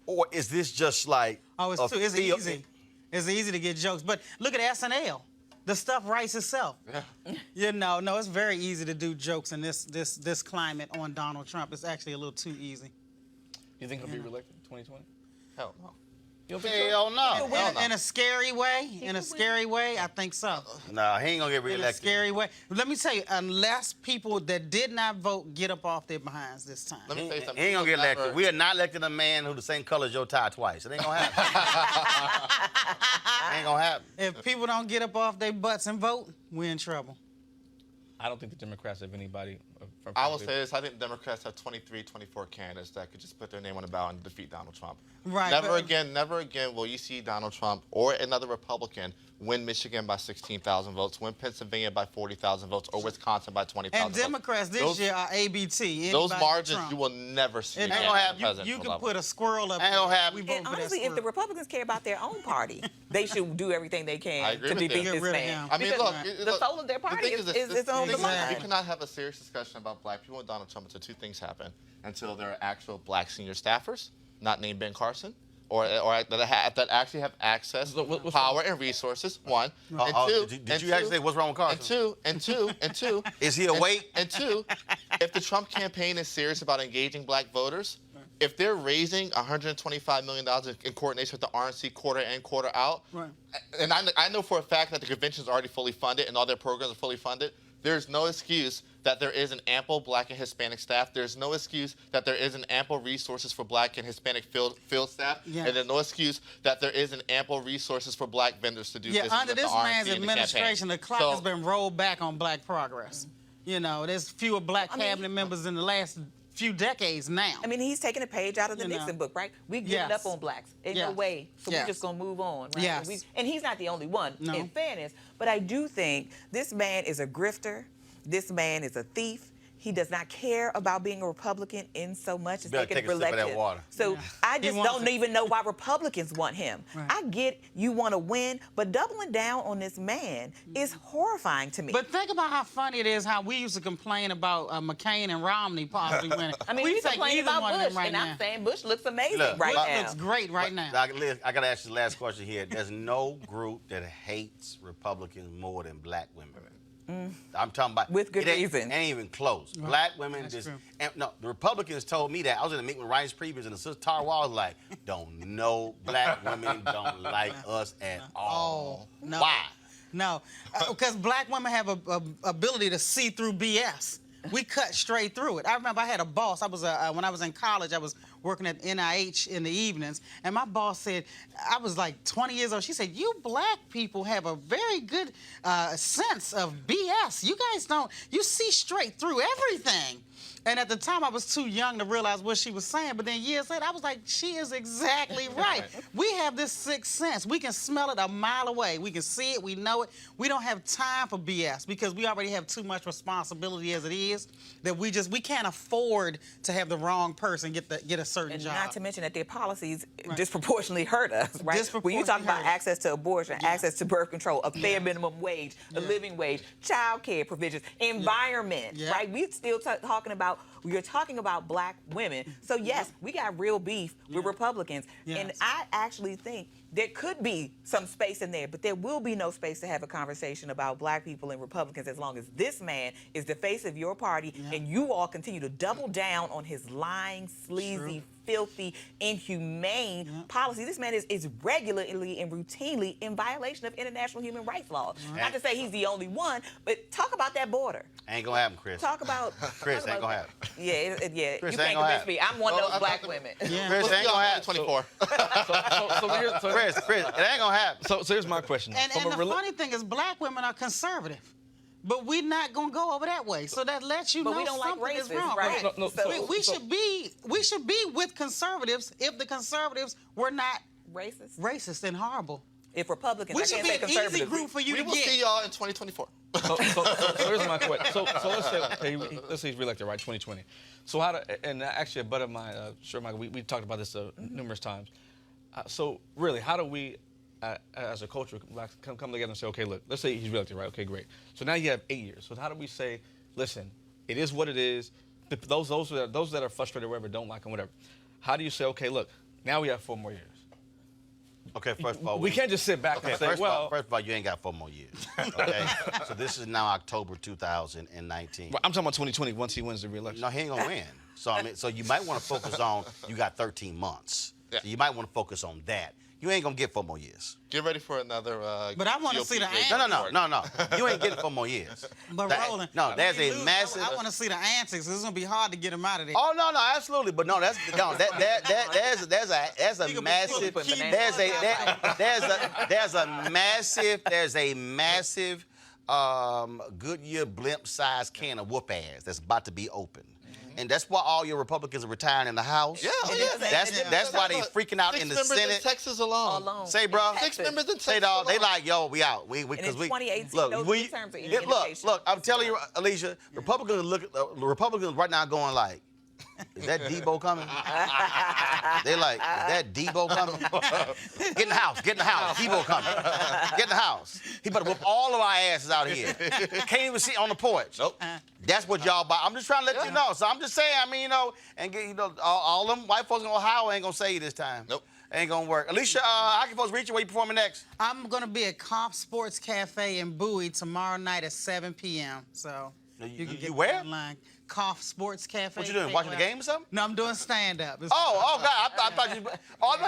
A: or is this just like?
S: Oh, it's easy. It's easy to get jokes, but look at SNL. The stuff writes itself. Yeah. You know, no, it's very easy to do jokes in this climate on Donald Trump. It's actually a little too easy.
H: You think he'll be reelected in 2020?
K: Hell no.
A: Hell no.
S: In a scary way, I think so.
A: No, he ain't gonna get reelected.
S: In a scary way. Let me tell you, unless people that did not vote get up off their behinds this time.
K: Let me say something.
A: He ain't gonna get elected. We are not electing a man who's the same color as your tie twice. It ain't gonna happen. Ain't gonna happen.
S: If people don't get up off their butts and vote, we're in trouble.
H: I don't think the Democrats have anybody.
K: I will say this. I think the Democrats have 23, 24 candidates that could just put their name on the ballot and defeat Donald Trump.
S: Right.
K: Never again will you see Donald Trump or another Republican win Michigan by 16,000 votes, win Pennsylvania by 40,000 votes, or Wisconsin by 20,000 votes.
S: And Democrats this year are ABT.
K: Those margins you will never see.
S: It ain't gonna happen. You can put a squirrel up.
A: Ain't gonna happen.
G: And honestly, if the Republicans care about their own party, they should do everything they can to defeat this man.
K: I mean, look,
G: the soul of their party is on the line.
K: You cannot have a serious discussion about black people and Donald Trump until 2 things happen: until there are actual black senior staffers, not named Ben Carson, or that actually have access, power, and resources. 1, and 2.
A: Did you actually say what's wrong with Carson?
K: And two.
A: Is he awake?
K: And 2, if the Trump campaign is serious about engaging black voters, if they're raising $125 million in coordination with the RNC quarter in, quarter out, and I know for a fact that the convention is already fully funded and all their programs are fully funded, there's no excuse that there isn't ample black and Hispanic staff. There's no excuse that there isn't ample resources for black and Hispanic field staff. Yeah. And there's no excuse that there isn't ample resources for black vendors to do business
S: under
K: with
S: this
K: the
S: man's
K: RNC and
S: administration, the clock has been rolled back on black progress. You know, there's fewer black cabinet members in the last few decades now.
G: I mean, he's taking a page out of the Nixon book, right? We give it up on blacks. Ain't no way. So we're just going to move on, right?
S: Yes.
G: And he's not the only one, in fairness. But I do think this man is a grifter. This man is a thief. He does not care about being a Republican in so much as they can elect him. So I just don't even know why Republicans want him. Right. I get you want to win, but doubling down on this man is horrifying to me.
S: But think about how funny it is how we used to complain about McCain and Romney possibly winning.
G: I mean, we complain about Bush, and I'm saying Bush looks amazing right now.
S: Bush looks great right now.
A: I got to ask you the last question here. There's no group that hates Republicans more than black women. I'm talking about
G: with good reason.
A: Ain't even close.
S: Right.
A: Black women
S: That's
A: just
S: true.
A: and, no. The Republicans told me that I was in a meeting with Rice Previous and the sister Tara Wall was like, "Don't know black women don't like us at all.
S: Oh, no.
A: Why?
S: No, because black women have a ability to see through BS. We cut straight through it. I remember I had a boss. I was when I was in college. I was working at NIH in the evenings, and my boss said, I was like 20 years old. She said, "You black people have a very good sense of BS. You guys don't. You see straight through everything." And at the time, I was too young to realize what she was saying. But then years later, I was like, she is exactly right. We have this sixth sense. We can smell it a mile away. We can see it. We know it. We don't have time for BS because we already have too much responsibility as it is that we can't afford to have the wrong person get a certain
G: And
S: job.
G: not to mention that their policies disproportionately hurt us, right? When you talk about
S: hurt us.
G: access to abortion, access to birth control, a fair minimum wage, a living wage, child care provisions, environment, right? We're still talking about, you're talking about black women. So yes, we got real beef with Republicans. And I actually think there could be some space in there, but there will be no space to have a conversation about black people and Republicans as long as this man is the face of your party and you all continue to double down on his lying, sleazy, filthy, inhumane policy. This man is regularly and routinely in violation of international human rights laws. Not to say he's the only one, but talk about that border.
A: Ain't gonna happen, Chris.
G: Talk about
A: Chris. Ain't gonna happen.
G: Yeah,
A: Chris,
G: you
A: ain't
G: can't
A: gonna
G: convince
A: happen.
G: me. I'm one of those black women.
A: Chris, ain't gonna happen.
K: 24.
A: Chris, it ain't gonna happen.
H: So here's my question.
S: And the funny thing is, black women are conservative. But we're not gonna go over that way. So that lets you
G: But
S: know
G: we don't like
S: something is
G: racists,
S: wrong.
G: right?
S: We should be with conservatives if the conservatives were not racist and horrible.
G: If Republicans,
S: we
G: I
S: should
G: can't
S: be
G: say
S: an easy group for you
K: We
S: to
K: will
S: get.
K: see y'all in 2024.
H: So here's my question. So let's say he's reelected, right? 2020. So and actually, a buddy of mine, Michael, we talked about this numerous times. So really, how do we, as a culture, come together and say, okay, look, let's say he's reelected, right? Okay, great. So now you have 8 years. So how do we say, listen, it is what it is. Those that are frustrated, or whatever, don't like him, whatever. How do you say, okay, look, now we have 4 more years?
A: Okay, first of all,
H: we can't just sit back and say,
A: first
H: well.
A: First of all, you ain't got 4 more years. Okay, so this is now October 2019.
H: I'm talking about 2020 once he wins the re-election.
A: No, he ain't gonna win. So I mean, so you might want to focus on you got 13 months. So you might want to focus on that. You ain't gonna get 4 more years.
K: Get ready for another.
S: But I want to see the antics.
A: No. You ain't getting 4 more years.
S: But Roland,
A: there's a massive.
S: I want to see the antics. It's gonna be hard to get him out of there.
A: Oh no, absolutely. But no, there's a massive. There's a massive Goodyear blimp-sized can of whoop ass that's about to be open. And that's why all your Republicans are retiring in the House.
K: Yeah,
A: that's why they freaking out in the Senate.
K: 6 members in Texas alone.
A: Say, bro.
K: 6 members in Texas
A: Say, dog. They
K: alone.
A: like, yo, we out. Because we.
G: 2018,
A: look,
G: those
A: we.
G: terms are
A: Look. I'm telling you, Alycia, Republicans right now going like, is that Debo coming? They like, is that Debo coming? Get in the house. Debo coming. Get in the house. He better whip all of our asses out here. Can't even sit on the porch. Nope. That's what y'all buy. I'm just trying to let you know. So I'm just saying, I mean, and get, all them white folks in Ohio ain't gonna say you this time. Nope. Ain't gonna work. Alycia, how can folks reach you? Where you performing next?
S: I'm gonna be at Comp Sports Cafe in Bowie tomorrow night at 7 p.m. So you can get
A: where?
S: online. Cough Sports Cafe.
A: What you doing? Watching the game or something?
S: No, I'm doing stand-up.
A: God! I thought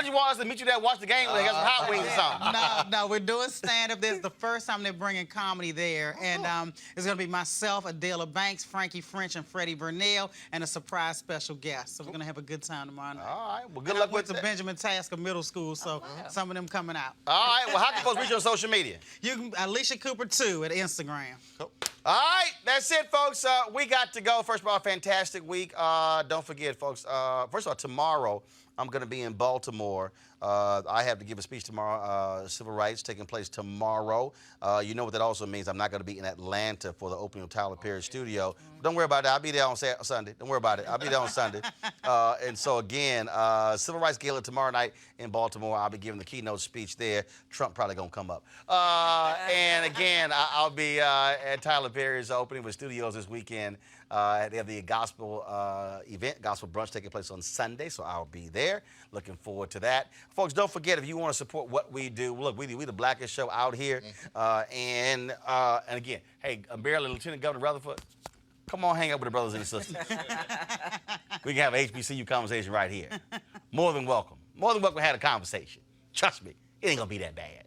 A: you wanted us to meet you there, watch the game, and have some hot wings or something.
S: No, we're doing stand-up. This is the first time they're bringing comedy there, and it's gonna be myself, Adela Banks, Frankie French, and Freddie Burnell, and a surprise special guest. So we're gonna have a good time tomorrow night.
A: All right. Well, good luck with
S: the Benjamin Tasker Middle School, so some of them coming out.
A: All right. Well, how can folks reach you on social media?
S: You can Alycia Cooper 2 at Instagram.
A: Cool. All right, that's it, folks. We got to go. First of all, fantastic week. Don't forget, folks, first of all, tomorrow I'm going to be in Baltimore. I have to give a speech tomorrow, civil rights taking place tomorrow. You know what that also means. I'm not going to be in Atlanta for the opening of Tyler Perry Studio. Don't worry about that. I'll be there on Sunday. Don't worry about it. I'll be there on Sunday. And so, again, Civil Rights Gala tomorrow night in Baltimore. I'll be giving the keynote speech there. Trump probably going to come up. And, again, I'll be at Tyler Perry's opening with studios this weekend. They have the gospel event, gospel brunch taking place on Sunday, so I'll be there. Looking forward to that. folks, don't forget, if you want to support what we do, look, we the blackest show out here. And again, hey, I'm barely Lieutenant Governor Rutherford. Come on, hang out with the brothers and sisters. We can have an HBCU conversation right here. More than welcome. More than welcome to have a conversation. Trust me, it ain't gonna be that bad.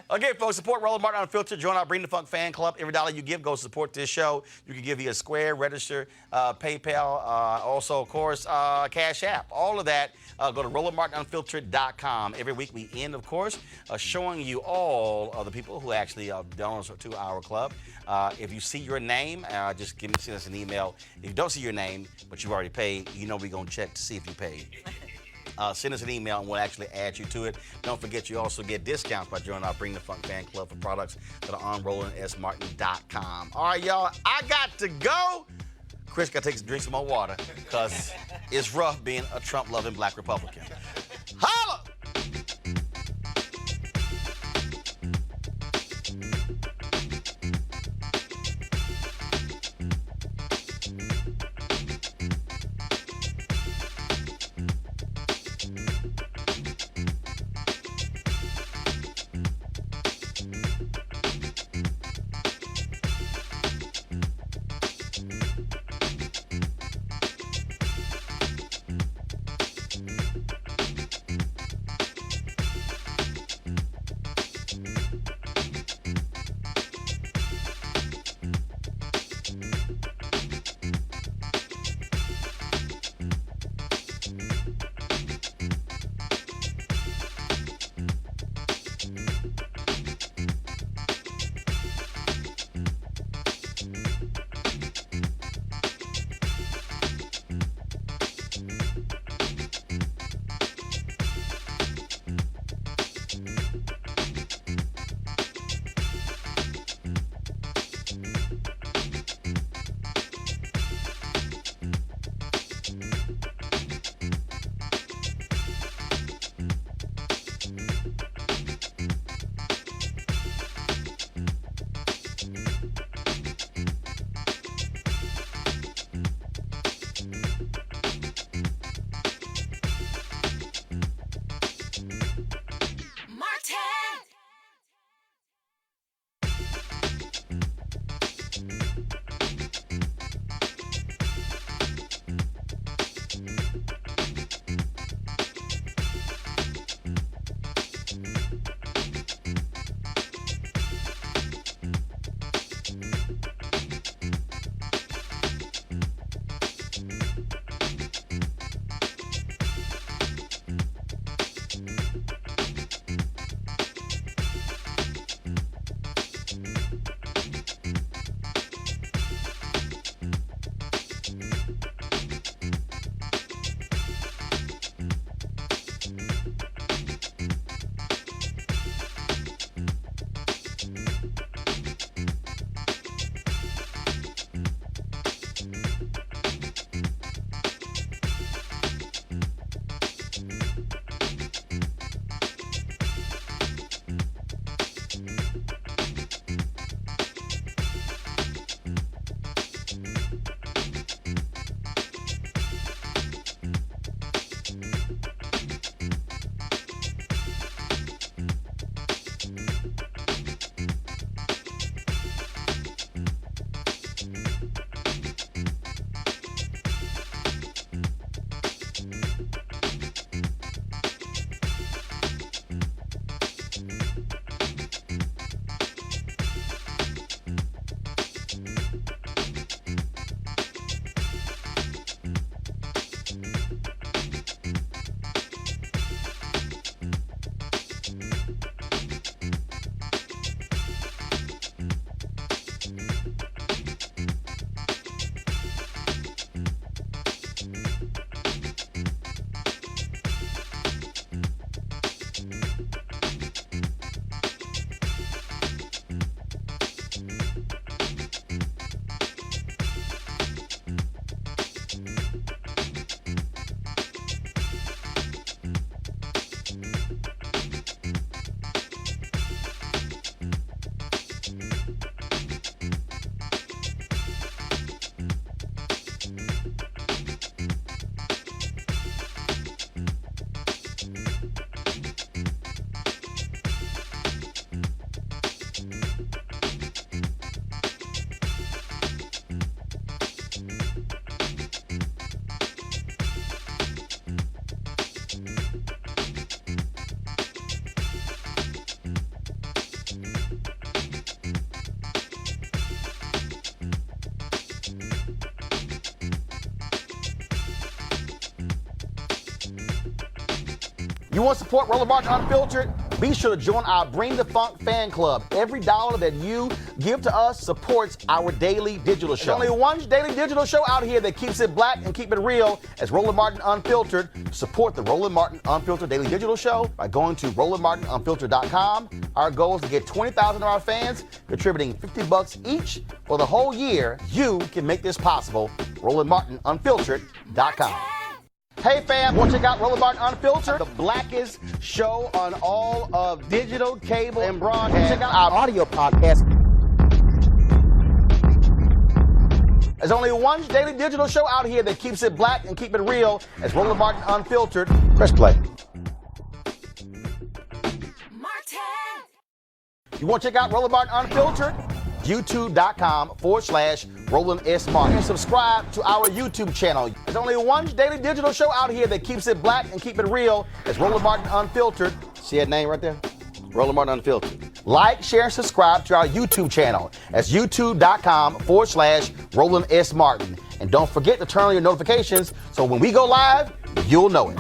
A: Again, folks, support Roland Martin Unfiltered. Join our Bring the Funk fan club. Every dollar you give goes to support this show. You can give via Square, Register, PayPal, also, of course, Cash App. All of that, go to RolandMartinUnfiltered.com. Every week we end, of course, showing you all of the people who actually donate to our club. If you see your name, just send us an email. If you don't see your name, but you've already paid, you know we're going to check to see if you paid. Send us an email and we'll actually add you to it. Don't forget you also get discounts by joining our Bring the Funk fan club for products that are on RolandSMartin.com. All right, y'all, I got to go. Chris got to drink some more water because it's rough being a Trump-loving black Republican. Holla! You want to support Roland Martin Unfiltered? Be sure to join our Bring the Funk fan club. Every dollar that you give to us supports our daily digital show. There's only one daily digital show out here that keeps it black and keep it real as Roland Martin Unfiltered. Support the Roland Martin Unfiltered daily digital show by going to RolandMartinUnfiltered.com. Our goal is to get 20,000 of our fans contributing $50 each for the whole year. You can make this possible. RolandMartinUnfiltered.com. Hey fam, want to check out Roland Martin Unfiltered, the blackest show on all of digital, cable, and broadcast. Check out our audio podcast. There's only one daily digital show out here that keeps it black and keep it real as Roland Martin Unfiltered. Press play. You want to check out Roland Martin Unfiltered? YouTube.com/Roland S. Martin. And subscribe to our YouTube channel. There's only one daily digital show out here that keeps it black and keep it real. It's Roland Martin Unfiltered. See that name right there? Roland Martin Unfiltered. Like, share, and subscribe to our YouTube channel. That's YouTube.com/Roland S. Martin. And don't forget to turn on your notifications so when we go live, you'll know it.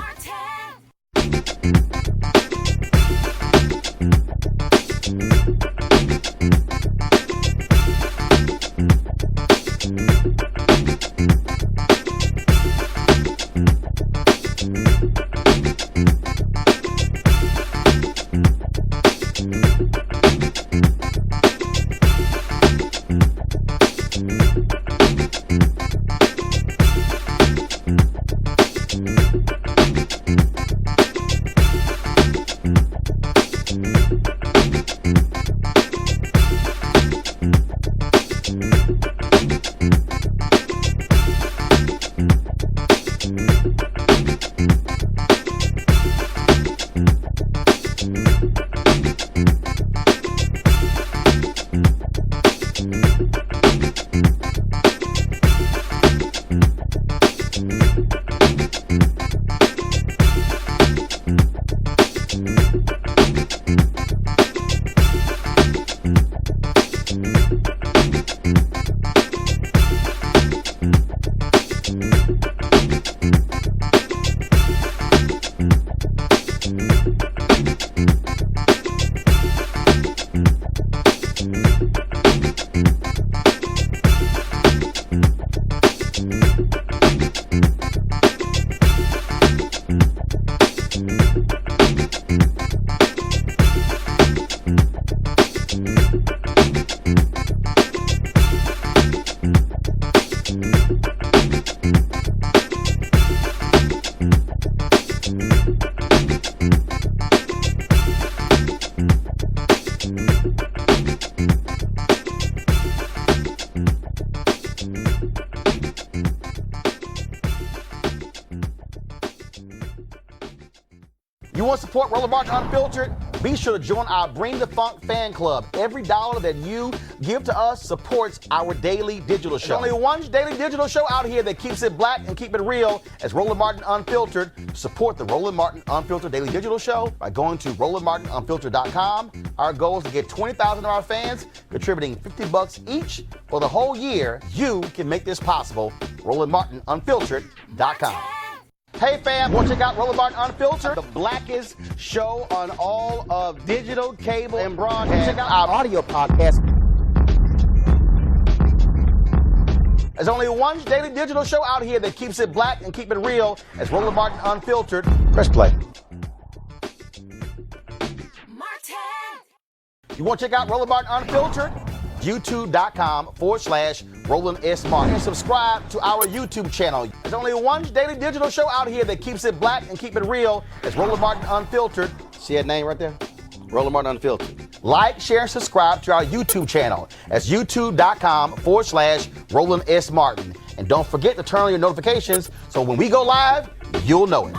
A: You want to support Roland Martin Unfiltered? Be sure to join our Bring the Funk fan club. Every dollar that you give to us supports our daily digital show. There's only one daily digital show out here that keeps it black and keep it real as Roland Martin Unfiltered. Support the Roland Martin Unfiltered daily digital show by going to RolandMartinUnfiltered.com. Our goal is to get 20,000 of our fans contributing $50 each for the whole year. You can make this possible. RolandMartinUnfiltered.com. Hey fam, want to check out Roland Martin Unfiltered, the blackest show on all of digital, cable, and broadcast. Check out our audio podcast. There's only one daily digital show out here that keeps it black and keep it real as Roland Martin Unfiltered. Press play. You want to check out Roland Martin Unfiltered? YouTube.com/Roland S. Martin. And subscribe to our YouTube channel. There's only one daily digital show out here that keeps it black and keep it real. It's Roland Martin Unfiltered. See that name right there? Roland Martin Unfiltered. Like, share, and subscribe to our YouTube channel. That's YouTube.com/Roland S. Martin. And don't forget to turn on your notifications so when we go live, you'll know it.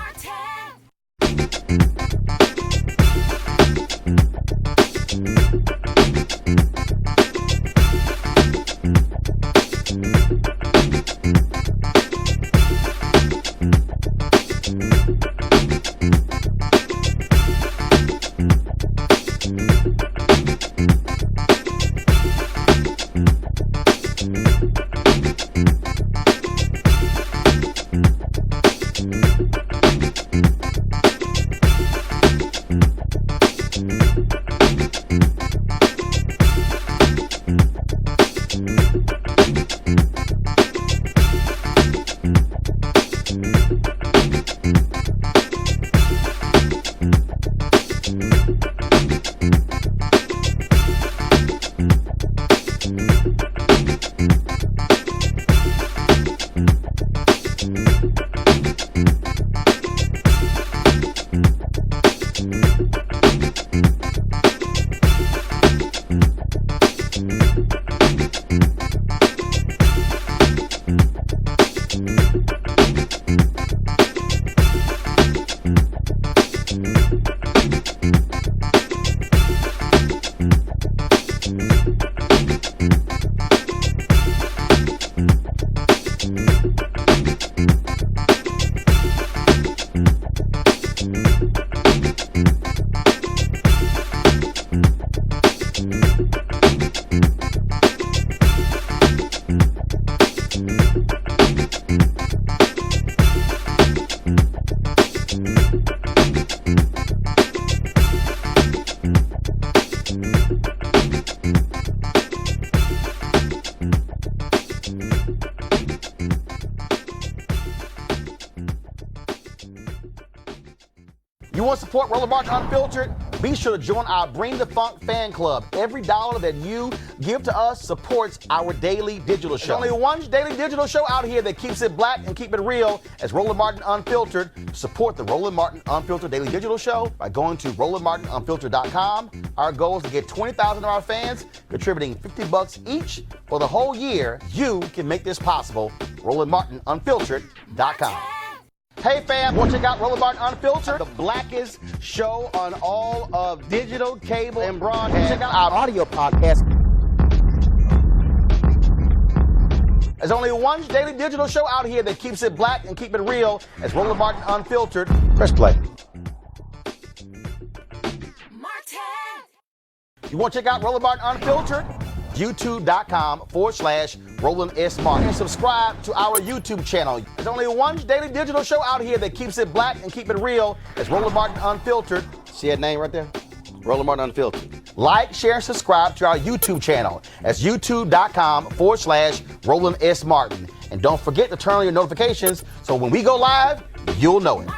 A: You want to support Roland Martin Unfiltered? Be sure to join our Bring the Funk fan club. Every dollar that you give to us supports our daily digital show. There's only one daily digital show out here that keeps it black and keep it real as Roland Martin Unfiltered. Support the Roland Martin Unfiltered daily digital show by going to RolandMartinUnfiltered.com. Our goal is to get 20,000 of our fans contributing $50 each for the whole year. You can make this possible. RolandMartinUnfiltered.com. Hey fam, want to check out Roland Martin Unfiltered, the blackest show on all of digital, cable, and broadcast. Check out our audio podcast. There's only one daily digital show out here that keeps it black and keep it real as Roland Martin Unfiltered. Press play. You want to check out Roland Martin Unfiltered? YouTube.com/Roland S. Martin. And subscribe to our YouTube channel. There's only one daily digital show out here that keeps it black and keep it real. It's Roland Martin Unfiltered. See that name right there? Roland Martin Unfiltered. Like, share, and subscribe to our YouTube channel. That's YouTube.com/Roland S. Martin. And don't forget to turn on your notifications so when we go live, you'll know it.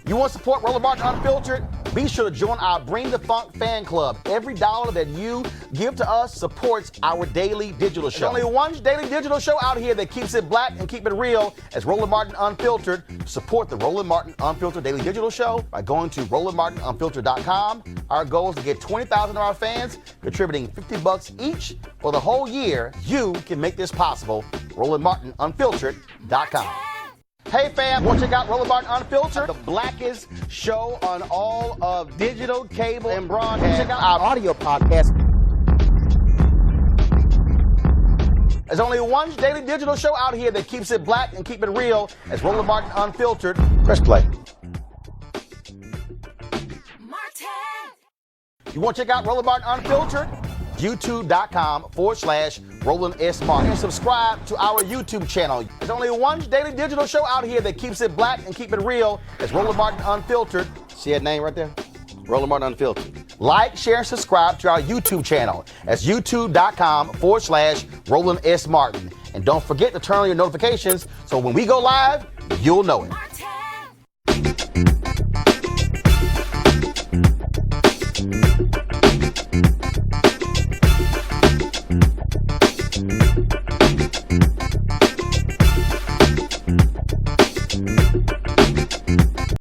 A: You want to support Roland Martin Unfiltered? Be sure to join our Bring the Funk fan club. Every dollar that you give to us supports our daily digital show. There's only one daily digital show out here that keeps it black and keep it real as Roland Martin Unfiltered. Support the Roland Martin Unfiltered daily digital show by going to RolandMartinUnfiltered.com. Our goal is to get 20,000 of our fans contributing $50 each for the whole year. You can make this possible. RolandMartinUnfiltered.com. Hey fam, want to check out Roland Martin Unfiltered, the blackest show on all of digital, cable, and broadcast. Check out our audio podcast. There's only one daily digital show out here that keeps it black and keep it real as Roland Martin Unfiltered. Press play. You want to check out Roland Martin Unfiltered? youtube.com/Roland S. Martin. And subscribe to our YouTube channel. There's only one daily digital show out here that keeps it black and keep it real. It's Roland Martin Unfiltered. See that name right there? Roland Martin Unfiltered. Like, share, and subscribe to our YouTube channel. That's youtube.com/Roland S. Martin. And don't forget to turn on your notifications so when we go live, you'll know it.